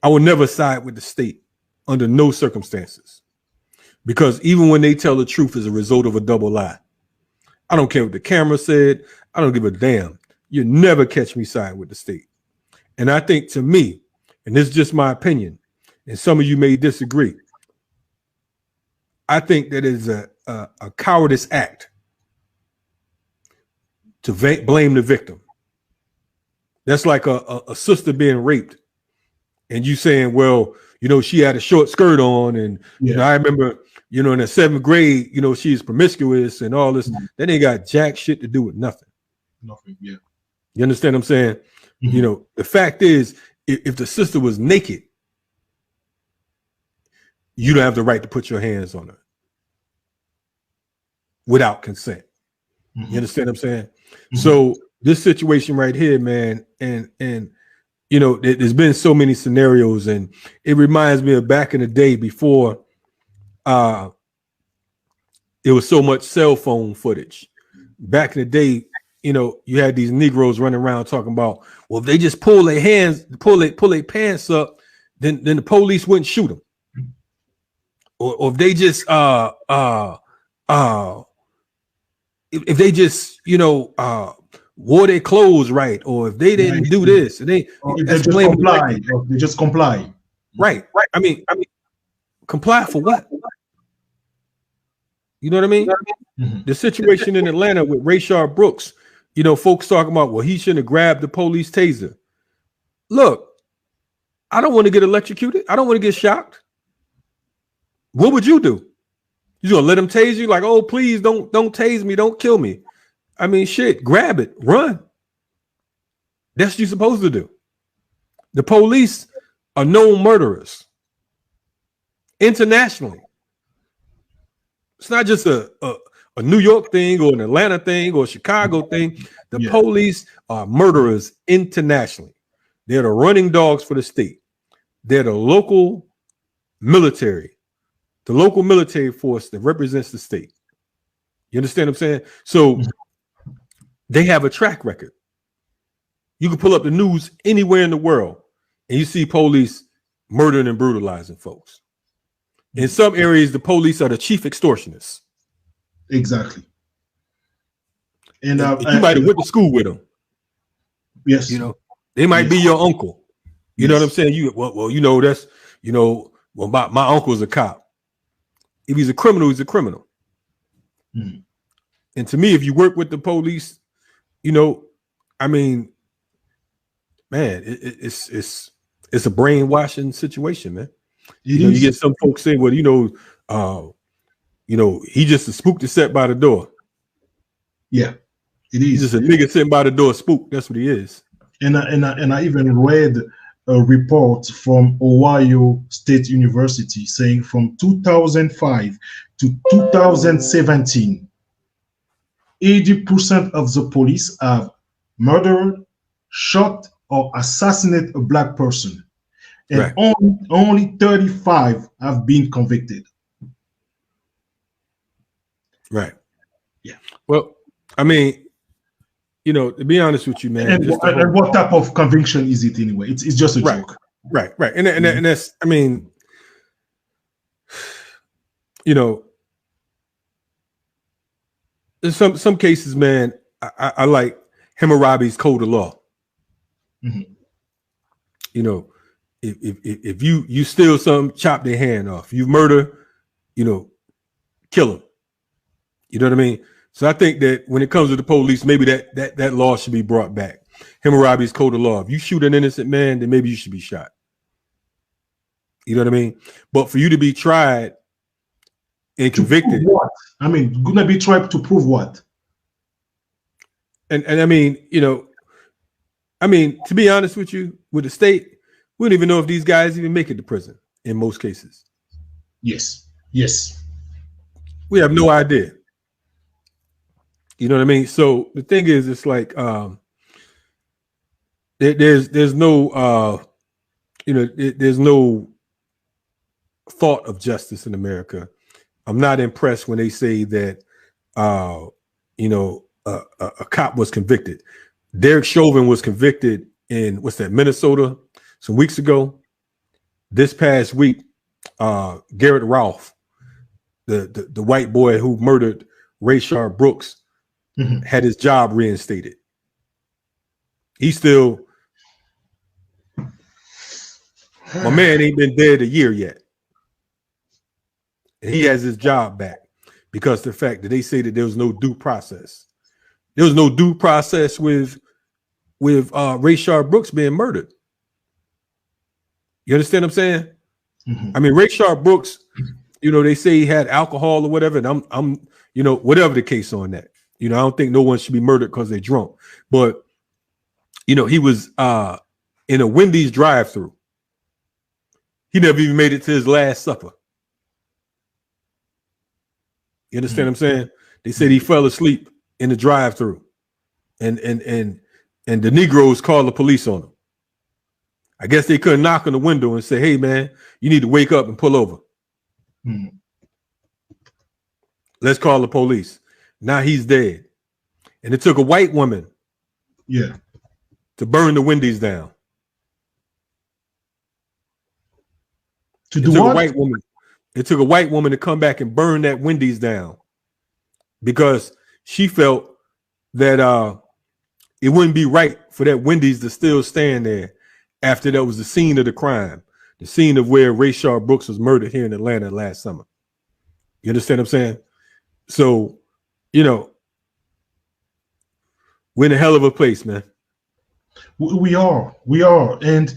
I would never side with the state under no circumstances, because even when they tell the truth as a result of a double lie, I don't care what the camera said. I don't give a damn. You never catch me side with the state. And I think, to me, and this is just my opinion, and some of you may disagree, I think that is a cowardice act to blame the victim. That's like a sister being raped, and you saying, well, you know, she had a short skirt on, and you know, I remember, you know, in the 7th grade, you know, she's promiscuous and all this. That ain't got jack shit to do with nothing. Yeah. You understand what I'm saying? You know, the fact is, if the sister was naked, you don't have the right to put your hands on her without consent. You understand what I'm saying? So this situation right here, man, and you know, there's been so many scenarios, and it reminds me of back in the day before it was so much cell phone footage. Back in the day, you know, you had these Negroes running around talking about, well, if they just pull their pants up, then the police wouldn't shoot them. Or if they just if they just, you know, wore their clothes right, or if they didn't do this, and they just comply. Right. I mean, comply for what? You know what I mean? The situation in Atlanta with Rayshard Brooks, you know, folks talking about, well, he shouldn't have grabbed the police taser. Look, I don't want to get electrocuted. I don't want to get shocked. What would you do? You gonna let him tase you? Like, oh, please don't tase me, don't kill me. I mean, shit, grab it, run. That's what you're supposed to do. The police are known murderers internationally. It's not just a New York thing or an Atlanta thing or a Chicago thing. The police are murderers internationally. They're the running dogs for the state. They're the local military force that represents the state. You understand what I'm saying? So they have a track record. You can pull up the news anywhere in the world and you see police murdering and brutalizing folks. In some areas, the police are the chief extortionists. Exactly. And you might have went to school with them. Yes. You know, they might be your uncle. You know what I'm saying? That's, my uncle's a cop. If he's a criminal, he's a criminal. Mm. And to me, if you work with the police, I mean, man, it's a brainwashing situation, man. You get some folks saying, well, he just a spook to set by the door. Yeah, it is. He's just a nigga sitting by the door, spook. That's what he is. And I even read a report from Ohio State University saying from 2005 to 2017, 80% of the police have murdered, shot, or assassinated a black person. And only 35 have been convicted. Right. Yeah. Well, I mean, to be honest with you, man. And what type of conviction is it anyway? It's just a joke. Right. And that's, I mean, in some cases, man, I like Hammurabi's code of law. Mm-hmm. If you steal something, chop their hand off. You murder, kill them. You know what I mean? So I think that when it comes to the police, maybe that law should be brought back. Hammurabi's code of law. If you shoot an innocent man, then maybe you should be shot. You know what I mean? But for you to be tried and convicted, what? I mean, gonna be tried to prove what? And I mean, to be honest with you, with the state, we don't even know if these guys even make it to prison in most cases. Yes. We have no idea. You know what I mean? So the thing is, it's like there's no there's no thought of justice in America. I'm not impressed when they say that a cop was convicted. Derek Chauvin was convicted in Minnesota some weeks ago. This past week, Garrett Ralph, the white boy who murdered Rayshard Brooks, mm-hmm. had his job reinstated. He's still, my man ain't been dead a year yet. And he has his job back because the fact that they say that there was no due process. There was no due process with Rayshard Brooks being murdered. You understand what I'm saying? Mm-hmm. I mean, Rayshard Brooks, they say he had alcohol or whatever, and I'm whatever the case on that. I don't think no one should be murdered because they're drunk. But he was in a Wendy's drive-thru. He never even made it to his last supper. You understand what I'm saying? They said he fell asleep in the drive-thru, and the Negroes called the police on him. I guess they couldn't knock on the window and say, "Hey, man, you need to wake up and pull over." Mm-hmm. Let's call the police. Now he's dead, and it took a white woman, to burn the Wendy's down. To do what? It took a white woman to come back and burn that Wendy's down because she felt that it wouldn't be right for that Wendy's to still stand there after that was the scene of the crime, the scene of where Rayshard Brooks was murdered here in Atlanta last summer. You understand what I'm saying? So, we're in a hell of a place, man. We are, and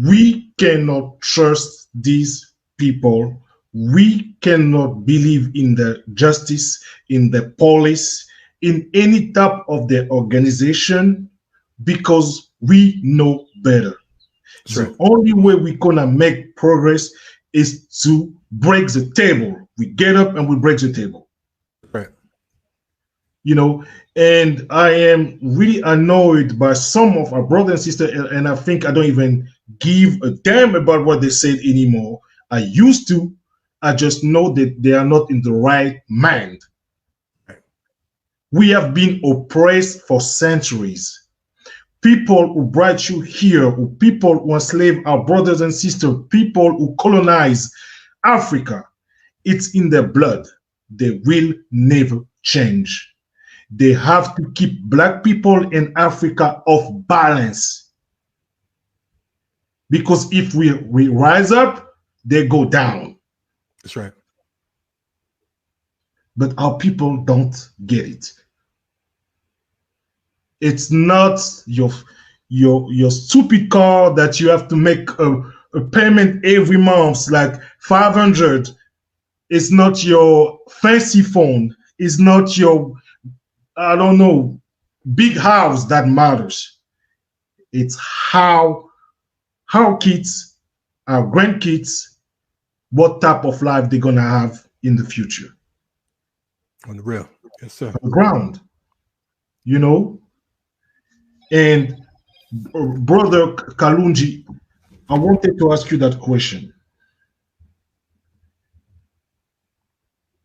we cannot trust these people. We cannot believe in the justice, in the police, in any type of the organization, because we know better. Sure. The only way we're gonna make progress is to break the table. We get up and we break the table. Right. And I am really annoyed by some of our brothers and sisters, and I think I don't even give a damn about what they said anymore. I used to. I just know that they are not in the right mind. We have been oppressed for centuries. people who brought you here, who people who enslave our brothers and sisters, people who colonize Africa, it's in their blood. They will never change. They have to keep black people in Africa off balance. Because if we rise up, they go down. That's right. But our people don't get it. It's not your stupid car that you have to make a payment every month, like 500. It's not your fancy phone. It's not your, I don't know, big house that matters. It's how our kids, our grandkids, what type of life they're gonna have in the future. On the real, yes, sir. On the ground, you know. And Brother Kalonji, I wanted to ask you that question.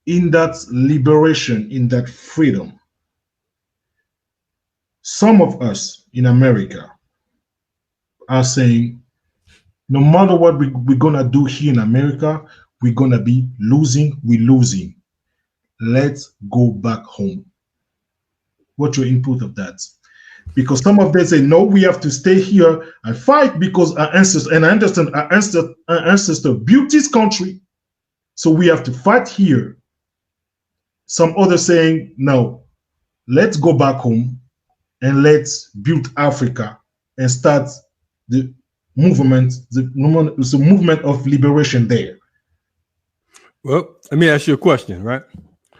In that liberation, in that freedom, some of us in America are saying, no matter what we're gonna do here in America, we're gonna be losing, we're losing. Let's go back home. What's your input of that? Because some of them say, no, we have to stay here and fight because our ancestors, and I understand our ancestor built this country, so we have to fight here. Some others saying, no, let's go back home and let's build Africa and start the movement of liberation there. Well, let me ask you a question, right?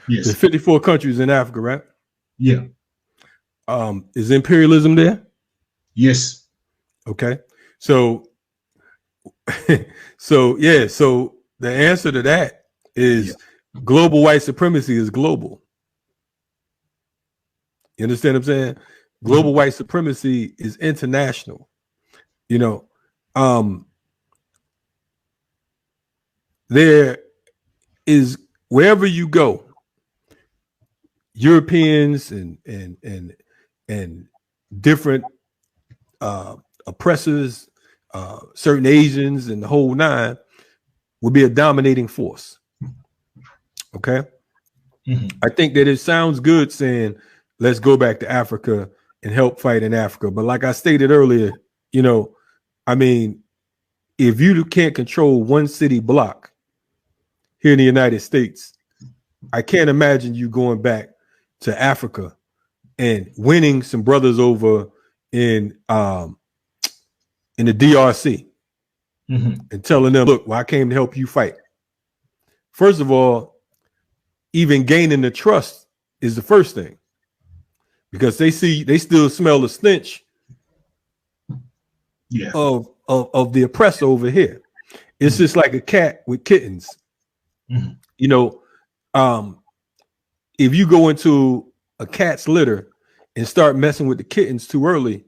Yes. There's 54 countries in Africa, right? Yeah. Is imperialism there? Yes. Okay. So, so the answer to that is global white supremacy is global. You understand what I'm saying? Global white supremacy is international. You know, there is, wherever you go, Europeans and different oppressors, certain Asians and the whole nine will be a dominating force. Okay. I think that it sounds good saying, let's go back to Africa and help fight in Africa. But like I stated earlier, you know, I mean, if you can't control one city block here in the United States, I can't imagine you going back to Africa and winning some brothers over in the DRC and telling them, look, well, I came to help you fight. First of all, even gaining the trust is the first thing, because they still smell the stench of the oppressor over here. It's just like a cat with kittens. You know, if you go into a cat's litter and start messing with the kittens too early,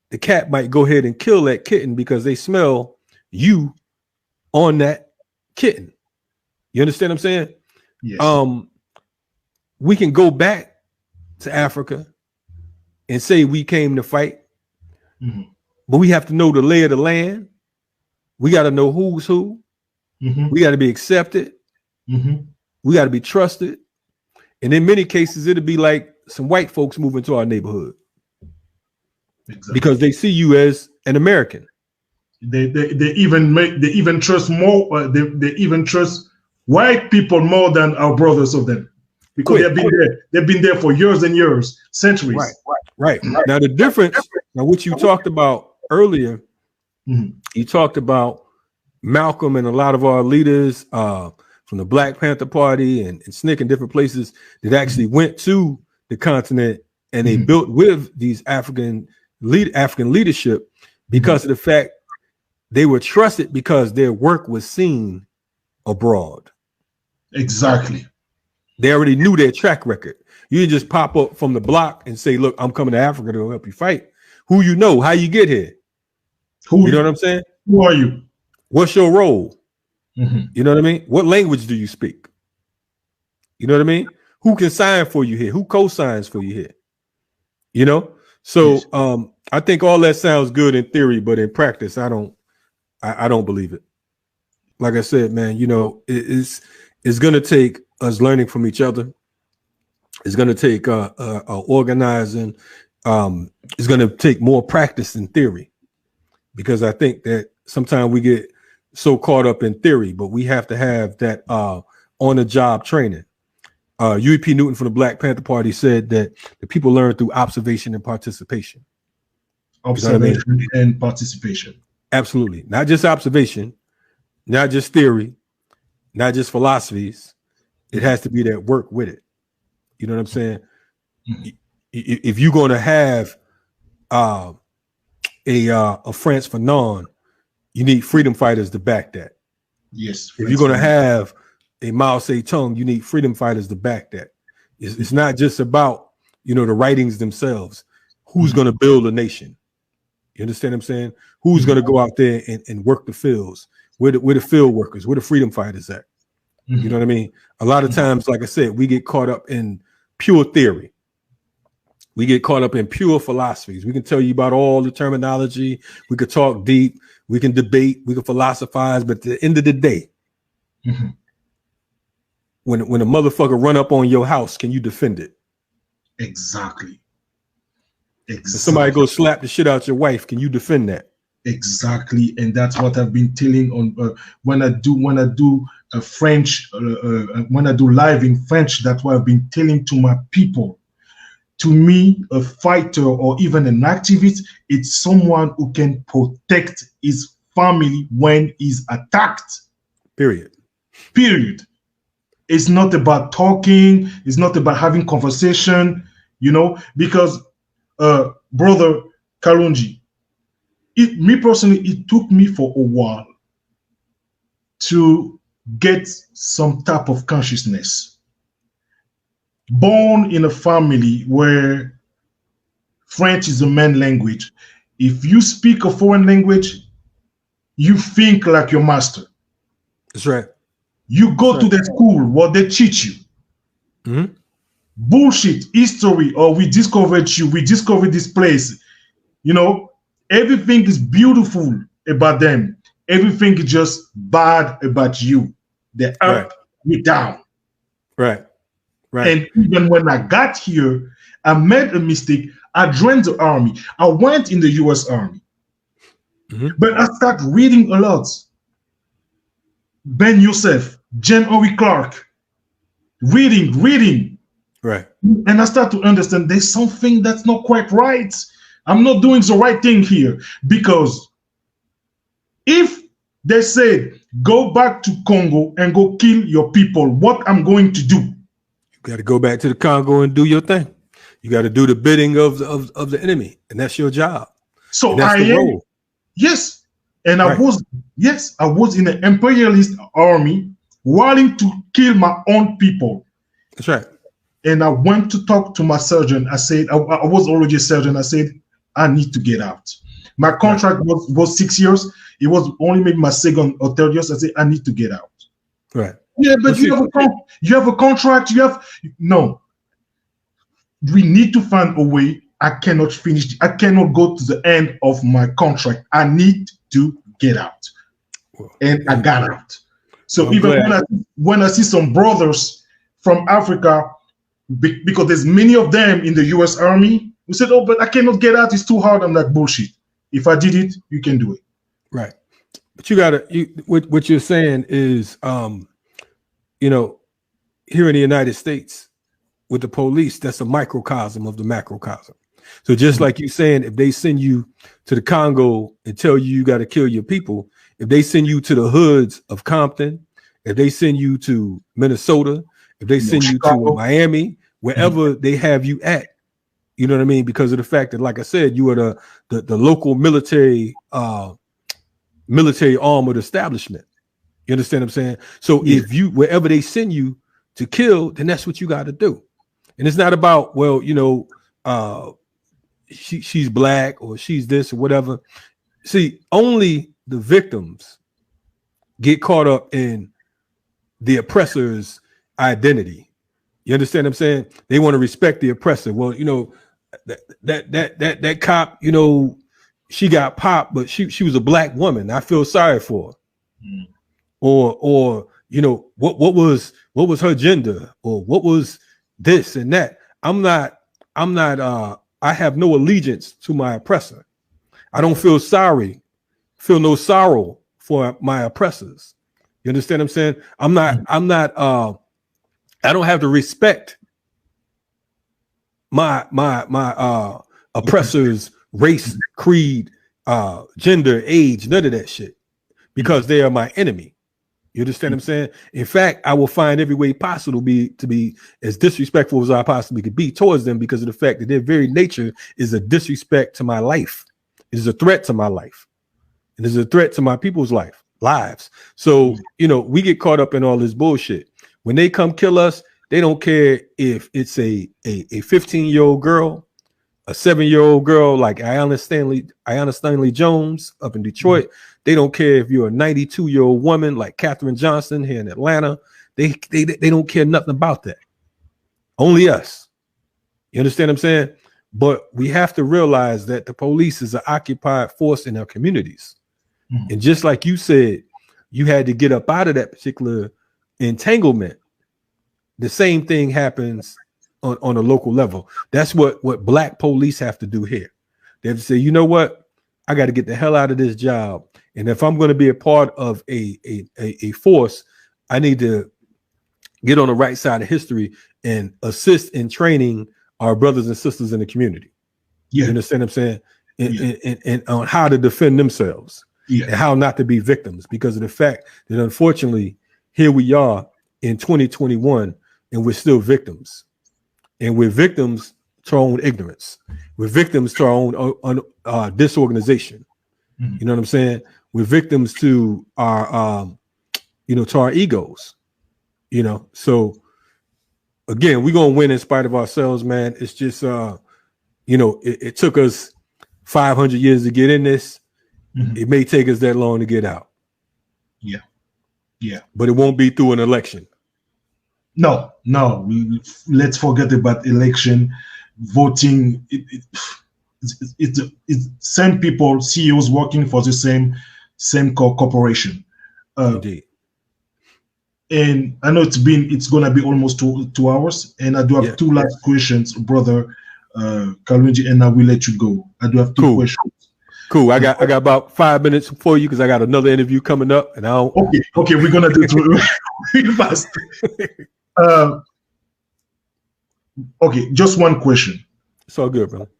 the cat might go ahead and kill that kitten because they smell you on that kitten. You understand what I'm saying? Yes. We can go back to Africa and say we came to fight, but we have to know the lay of the land. We got to know who's who. We got to be accepted. We got to be trusted. And in many cases, it'll be like some white folks move into our neighborhood because they see you as an American. They even trust more. They even trust white people more than our brothers of them, because they've been there for years and years, centuries. Right. Now the difference. Now what you talked about earlier, you talked about Malcolm and a lot of our leaders from the Black Panther Party and SNCC and different places that actually went to the continent and they built with these African leadership because of the fact they were trusted because their work was seen abroad. Exactly. They already knew their track record. You didn't just pop up from the block and say, look, I'm coming to Africa to help you fight. Who you know, how you get here. You know what I'm saying? Who are you? What's your role? You know what I mean? What language do you speak? You know what I mean? Who can sign for you here? Who co-signs for you here? You know? So Yes. I think all that sounds good in theory, but in practice, I don't believe it. Like I said, man, you know, it's going to take us learning from each other. It's going to take organizing. It's going to take more practice in theory, because I think that sometimes we get so caught up in theory, but we have to have that on-the-job training. UEP Newton from the Black Panther Party said that the people learn through observation and participation. Observation and participation. Absolutely. Not just observation, not just theory, not just philosophies. It has to be that work with it. You know what I'm saying? Mm-hmm. If you're going to have a France Fanon, you need freedom fighters to back that. Yes. If you're going to have a Mao Zedong, you need freedom fighters to back that. It's not just about, you know, the writings themselves. Who's going to build a nation? You understand what I'm saying? Who's going to go out there and work the fields? Where the field workers? Where the freedom fighters at? You know what I mean? A lot of times, like I said, we get caught up in pure theory. We get caught up in pure philosophies. We can tell you about all the terminology. We could talk deep. We can debate. We can philosophize. But at the end of the day, when a motherfucker run up on your house, can you defend it? Exactly. If somebody go slap the shit out your wife, can you defend that? Exactly. And that's what I've been telling on when I do a French, when I do live in French, that's what I've been telling to my people. To me, a fighter or even an activist, it's someone who can protect his family when he's attacked. Period. It's not about talking. It's not about having conversation, you know, because brother Kalonji, me personally, it took me for a while to get some type of consciousness. Born in a family where French is the main language, if you speak a foreign language, you think like your master. That's right. You go to the school, what they teach you. Bullshit, history, or we discovered this place. You know, everything is beautiful about them. Everything is just bad about you. They're up, you're down. Right. And even when I got here, I made a mistake. I joined the army. I went in the US Army. But I started reading a lot. Ben Youssef, Jen Henry Clark. Reading. Right. And I start to understand there's something that's not quite right. I'm not doing the right thing here. Because if they said, go back to Congo and go kill your people, what I'm going to do? You got to go back to the Congo and do your thing. You got to do the bidding of the enemy. And that's your job. So that's the role. Yes. And I was in an imperialist army wanting to kill my own people. That's right. And I went to talk to my surgeon. I said, I was already a surgeon. I said, I need to get out. My contract was 6 years. It was only maybe my second or third year. So I said, I need to get out. Right. Yeah, but you have a contract. No. We need to find a way. I cannot finish. I cannot go to the end of my contract. I need to get out. And I got out. So when I see some brothers from Africa, because there's many of them in the US Army, who said, oh, but I cannot get out. It's too hard. I'm like, bullshit. If I did it, you can do it. Right. But what you're saying is, you know, here in the United States with the police, that's a microcosm of the macrocosm. So just like you're saying, if they send you to the Congo and tell you got to kill your people, if they send you to the hoods of Compton, if they send you to Minnesota, if they send you to Miami, wherever they have you at, you know what I mean? Because of the fact that, like I said, you are the local military arm of the establishment. You understand what I'm saying? So if you, wherever they send you to kill, then that's what you got to do. And it's not about, well, you know, she's black or she's this or whatever. See, only the victims get caught up in the oppressor's identity. You understand what I'm saying? They want to respect the oppressor. Well, you know, that cop, you know, she got popped, but she was a black woman. I feel sorry for her. Mm. Or you know, what was her gender, or what was this and that. I'm not I have no allegiance to my oppressor. I don't feel no sorrow for my oppressors. You understand what I'm saying? I don't have to respect my oppressors' race, creed, gender, age, none of that shit, because they are my enemy. You understand what I'm saying? In fact, I will find every way possible to be as disrespectful as I possibly could be towards them, because of the fact that their very nature is a disrespect to my life. It is a threat to my life. It is a threat to my people's lives. So, you know, we get caught up in all this bullshit. When they come kill us, they don't care if it's a 15-year-old girl, a 7-year-old girl like Ayanna Stanley Jones up in Detroit. Mm-hmm. They don't care if you're a 92-year-old woman like Katherine Johnson here in Atlanta. They don't care nothing about that. Only us. You understand what I'm saying? But we have to realize that the police is an occupied force in our communities. Mm-hmm. And just like you said, you had to get up out of that particular entanglement. The same thing happens on a local level. That's what black police have to do here. They have to say, you know what? I got to get the hell out of this job. And if I'm going to be a part of a force, I need to get on the right side of history and assist in training our brothers and sisters in the community. Yeah. You understand what I'm saying? And on how to defend themselves, and how not to be victims, because of the fact that unfortunately here we are in 2021 and we're still victims. And we're victims to our own ignorance. We're victims to our own disorganization. Mm-hmm. You know what I'm saying? We're victims to our, to our egos. You know, so again, we're gonna win in spite of ourselves, man. It's just, it took us 500 years to get in this. Mm-hmm. It may take us that long to get out. Yeah, yeah. But it won't be through an election. No. Let's forget about election, voting. It's same people, CEOs working for the same corporation. Indeed. And I know it's gonna be almost two hours, and I do have two last questions, brother Kalonji, and I will let you go. I do have two questions. Cool. I got about 5 minutes for you because I got another interview coming up, and I'll. Okay, we're gonna do it real fast. Okay, just one question. It's all good, brother.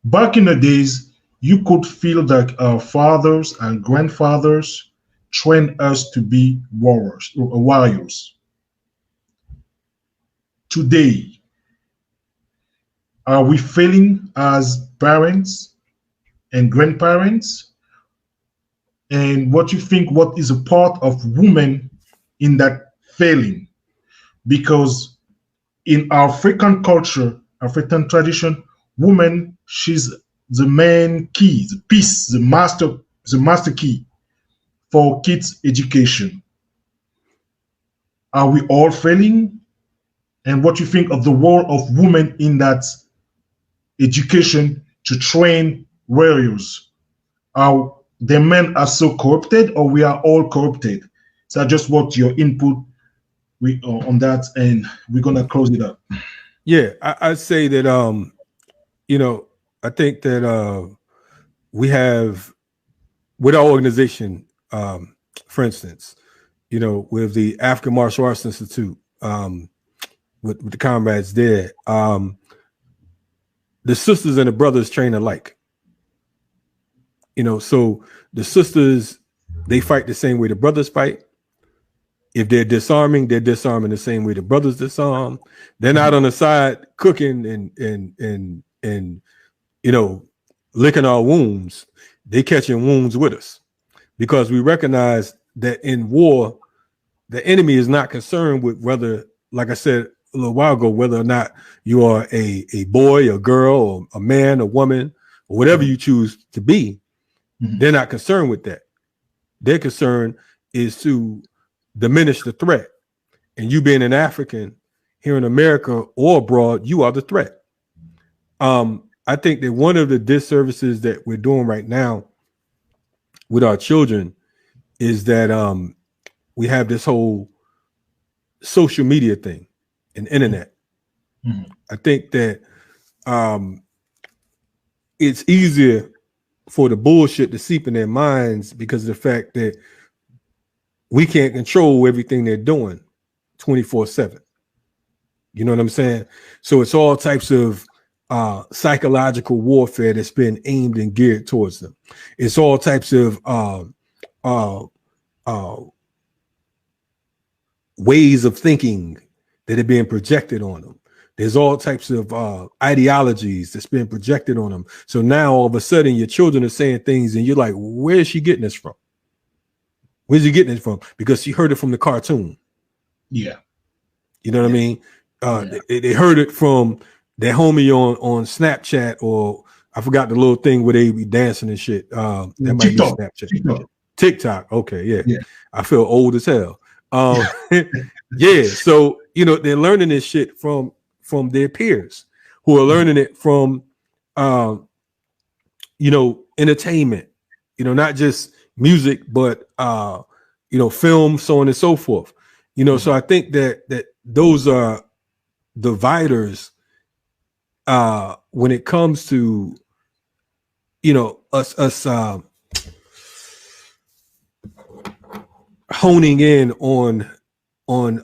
Back in the days, you could feel that our fathers and grandfathers trained us to be warriors. Today, are we failing as parents and grandparents? And what you think, what is a part of women in that failing? Because in African culture, African tradition, woman, she's the main key, the piece, the master key for kids' education. Are we all failing? And what you think of the role of women in that education to train warriors? Are the men are so corrupted, or we are all corrupted? So I just want your input on that, and we're gonna close it up. Yeah, I'd say that I think that we have, with our organization, for instance, with the African Martial Arts Institute, with the comrades there, the sisters and the brothers train alike. So the sisters, they fight the same way the brothers fight. If they're disarming the same way the brothers disarm. They're not on the side cooking and licking our wounds. They catching wounds with us, because we recognize that in war, the enemy is not concerned with whether, like I said a little while ago, whether or not you are a boy, a girl, or a man, a woman, or whatever you choose to be. Mm-hmm. They're not concerned with that. Their concern is to diminish the threat. And you being an African, here in America or abroad, you are the threat. I think that one of the disservices that we're doing right now with our children is that we have this whole social media thing and internet. I think that it's easier for the bullshit to seep in their minds because of the fact that we can't control everything they're doing 24/7. You know what I'm saying? So it's all types of psychological warfare that's been aimed and geared towards them. It's all types of ways of thinking that are being projected on them. There's all types of ideologies that's been projected on them. So now all of a sudden your children are saying things and you're like, where's she getting this from? Where's she getting this from? Because she heard it from the cartoon. Yeah. You know what I mean? They heard it from their homie on Snapchat, or I forgot the little thing where they be dancing and shit. That might TikTok. be Snapchat. TikTok. Okay, yeah. I feel old as hell. Yeah, so you know they're learning this shit from their peers who are learning it from you know, entertainment, you know, not just music, but you know, film, so on and so forth. You know, so I think that those are dividers when it comes to, you know, us honing in on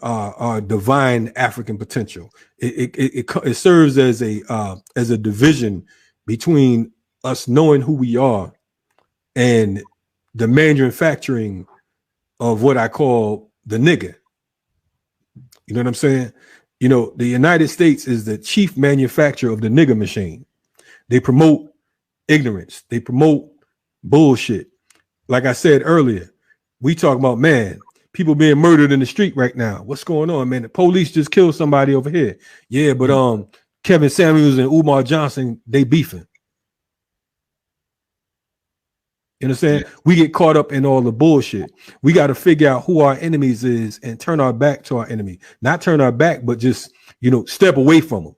our divine African potential. It serves as a division between us knowing who we are and the manufacturing of what I call the nigger. You know what I'm saying? You know, the United States is the chief manufacturer of the nigger machine. They promote ignorance. They promote bullshit. Like I said earlier, we talk about, man, people being murdered in the street right now. What's going on, man? The police just killed somebody over here. Yeah, but Kevin Samuels and Umar Johnson, they beefing. You understand? Yeah. We get caught up in all the bullshit. We got to figure out who our enemies is and turn our back to our enemy. Not turn our back, but just, you know, step away from them.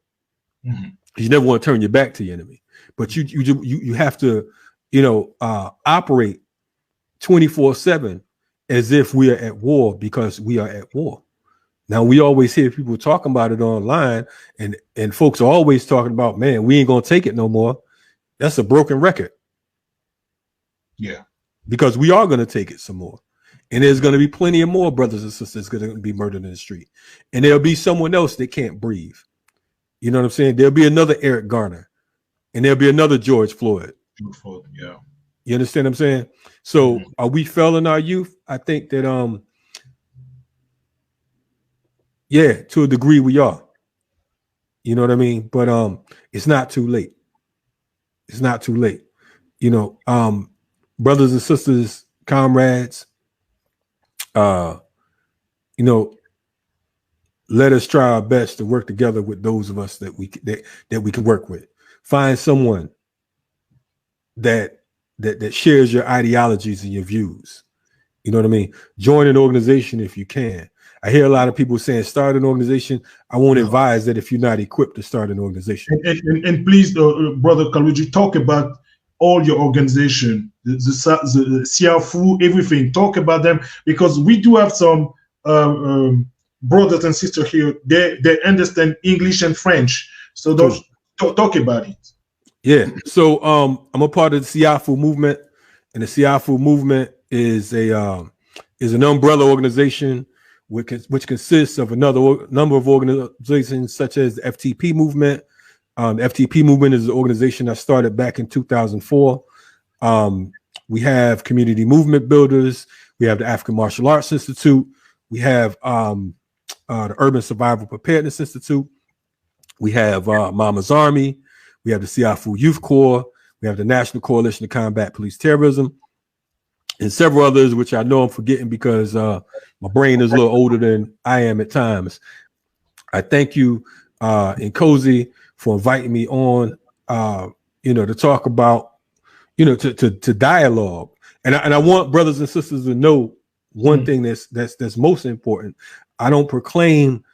Mm-hmm. You never want to turn your back to your enemy, but you have to, you know, operate 24/7 as if we are at war, because we are at war. Now, we always hear people talking about it online, and folks are always talking about, man, we ain't gonna take it no more. That's a broken record. Yeah, because we are going to take it some more, and there's going to be plenty of more brothers and sisters going to be murdered in the street, and there'll be someone else that can't breathe. You know what I'm saying? There'll be another Eric Garner, and there'll be another George Floyd. Yeah, you understand what I'm saying? So, are we failing our youth? I think that yeah, to a degree we are. You know what I mean? But it's not too late. It's not too late. You know, brothers and sisters, comrades, you know, let us try our best to work together with those of us that we can work with. Find someone that shares your ideologies and your views. You know what I mean? Join an organization if you can. I hear a lot of people saying start an organization. I won't advise that if you're not equipped to start an organization. And please, Brother Kalonji, talk about all your organization, the Siafu, everything. Talk about them, because we do have some brothers and sisters here. They understand English and French, so those talk about it. Yeah. So I'm a part of the Siafu movement, and the Siafu movement is an umbrella organization which consists of another number of organizations such as the FTP Movement. The FTP Movement is an organization that started back in 2004. We have community movement builders. We have the African Martial Arts Institute. We have the Urban Survival Preparedness Institute. We have Mama's Army. We have the Siafu Youth Corps. We have the National Coalition to Combat Police Terrorism, and several others, which I know I'm forgetting because my brain is a little older than I am at times. I thank you, NKozi, for inviting me on, you know, to talk about, you know, to dialogue. And I want brothers and sisters to know one thing that's most important. I don't proclaim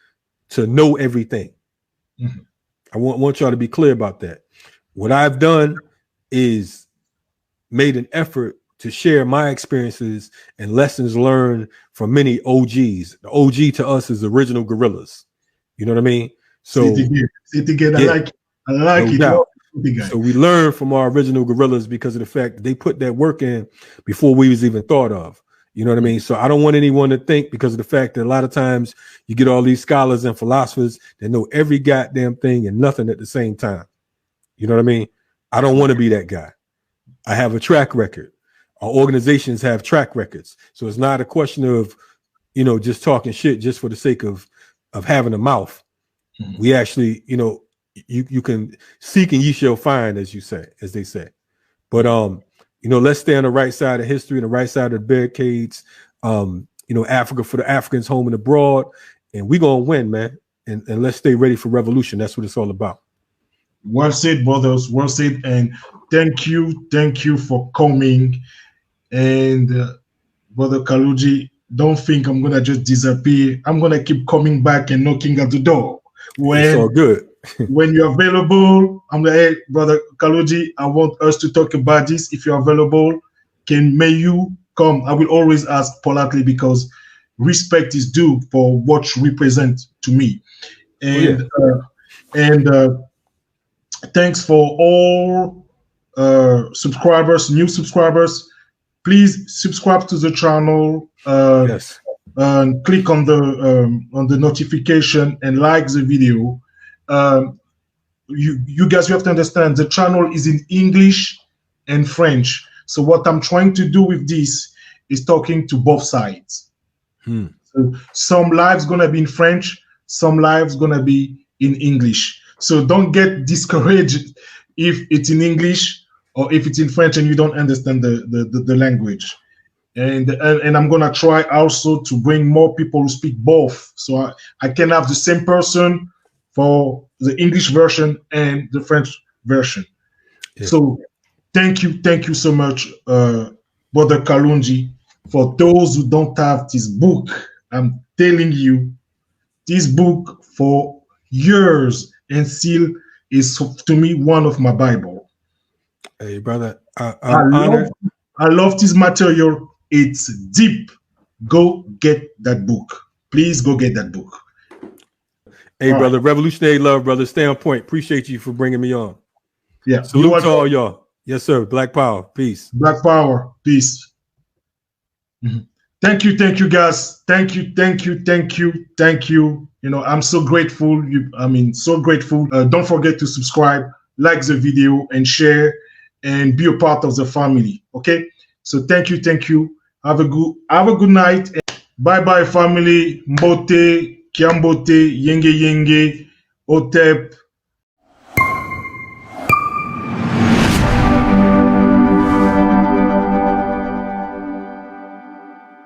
to know everything. Mm-hmm. I want y'all to be clear about that. What I've done is made an effort to share my experiences and lessons learned from many OGs. The OG to us is original guerrillas. You know what I mean? So say it again. Yeah, I like it. doubt. No, So we learn from our original guerrillas because of the fact that they put that work in before we was even thought of. You know what I mean? So I don't want anyone to think, because of the fact that a lot of times you get all these scholars and philosophers that know every goddamn thing and nothing at the same time. You know what I mean? I don't want to be that guy. I have a track record. Our organizations have track records. So it's not a question of, just talking shit just for the sake of having a mouth. Mm-hmm. We actually, you can seek and ye shall find, as they say. But let's stay on the right side of history and the right side of the barricades. Africa for the Africans home and abroad, and we're gonna win, man. And let's stay ready for revolution. That's what it's all about. Well said, brothers. Well said, and thank you for coming. And Brother Kalonji, don't think I'm gonna just disappear. I'm gonna keep coming back and knocking at the door. It's all good. When you're available, I'm like, hey, Brother Kalonji, I want us to talk about this. If you're available, may you come? I will always ask politely, because respect is due for what you represent to me. And thanks for all subscribers, new subscribers. Please subscribe to the channel. Yes. And click on the notification and like the video. You guys, you have to understand the channel is in English and French. So what I'm trying to do with this is talking to both sides. So some lives gonna be in French, some lives gonna be in English. So don't get discouraged if it's in English or if it's in French and you don't understand the language. And I'm gonna try also to bring more people who speak both, so I can have the same person for the English version and the French version. Yeah. So thank you so much, Brother Kalonji. For those who don't have this book, I'm telling you, this book for years and still is, to me, one of my Bible. Hey, brother, I love this material. It's deep. Go get that book. Please go get that book. Hey, all brother, right. Revolutionary love, brother. Stay on point. Appreciate you for bringing me on. Yeah. Salute to all y'all. Yes, sir. Black power. Peace. Black power. Peace. Mm-hmm. Thank you, guys. Thank you. I'm so grateful. So grateful. Don't forget to subscribe, like the video, and share, and be a part of the family. Okay. So thank you. Have a good night. Bye, family. Mbote, Kiambote, Yenge, Otep.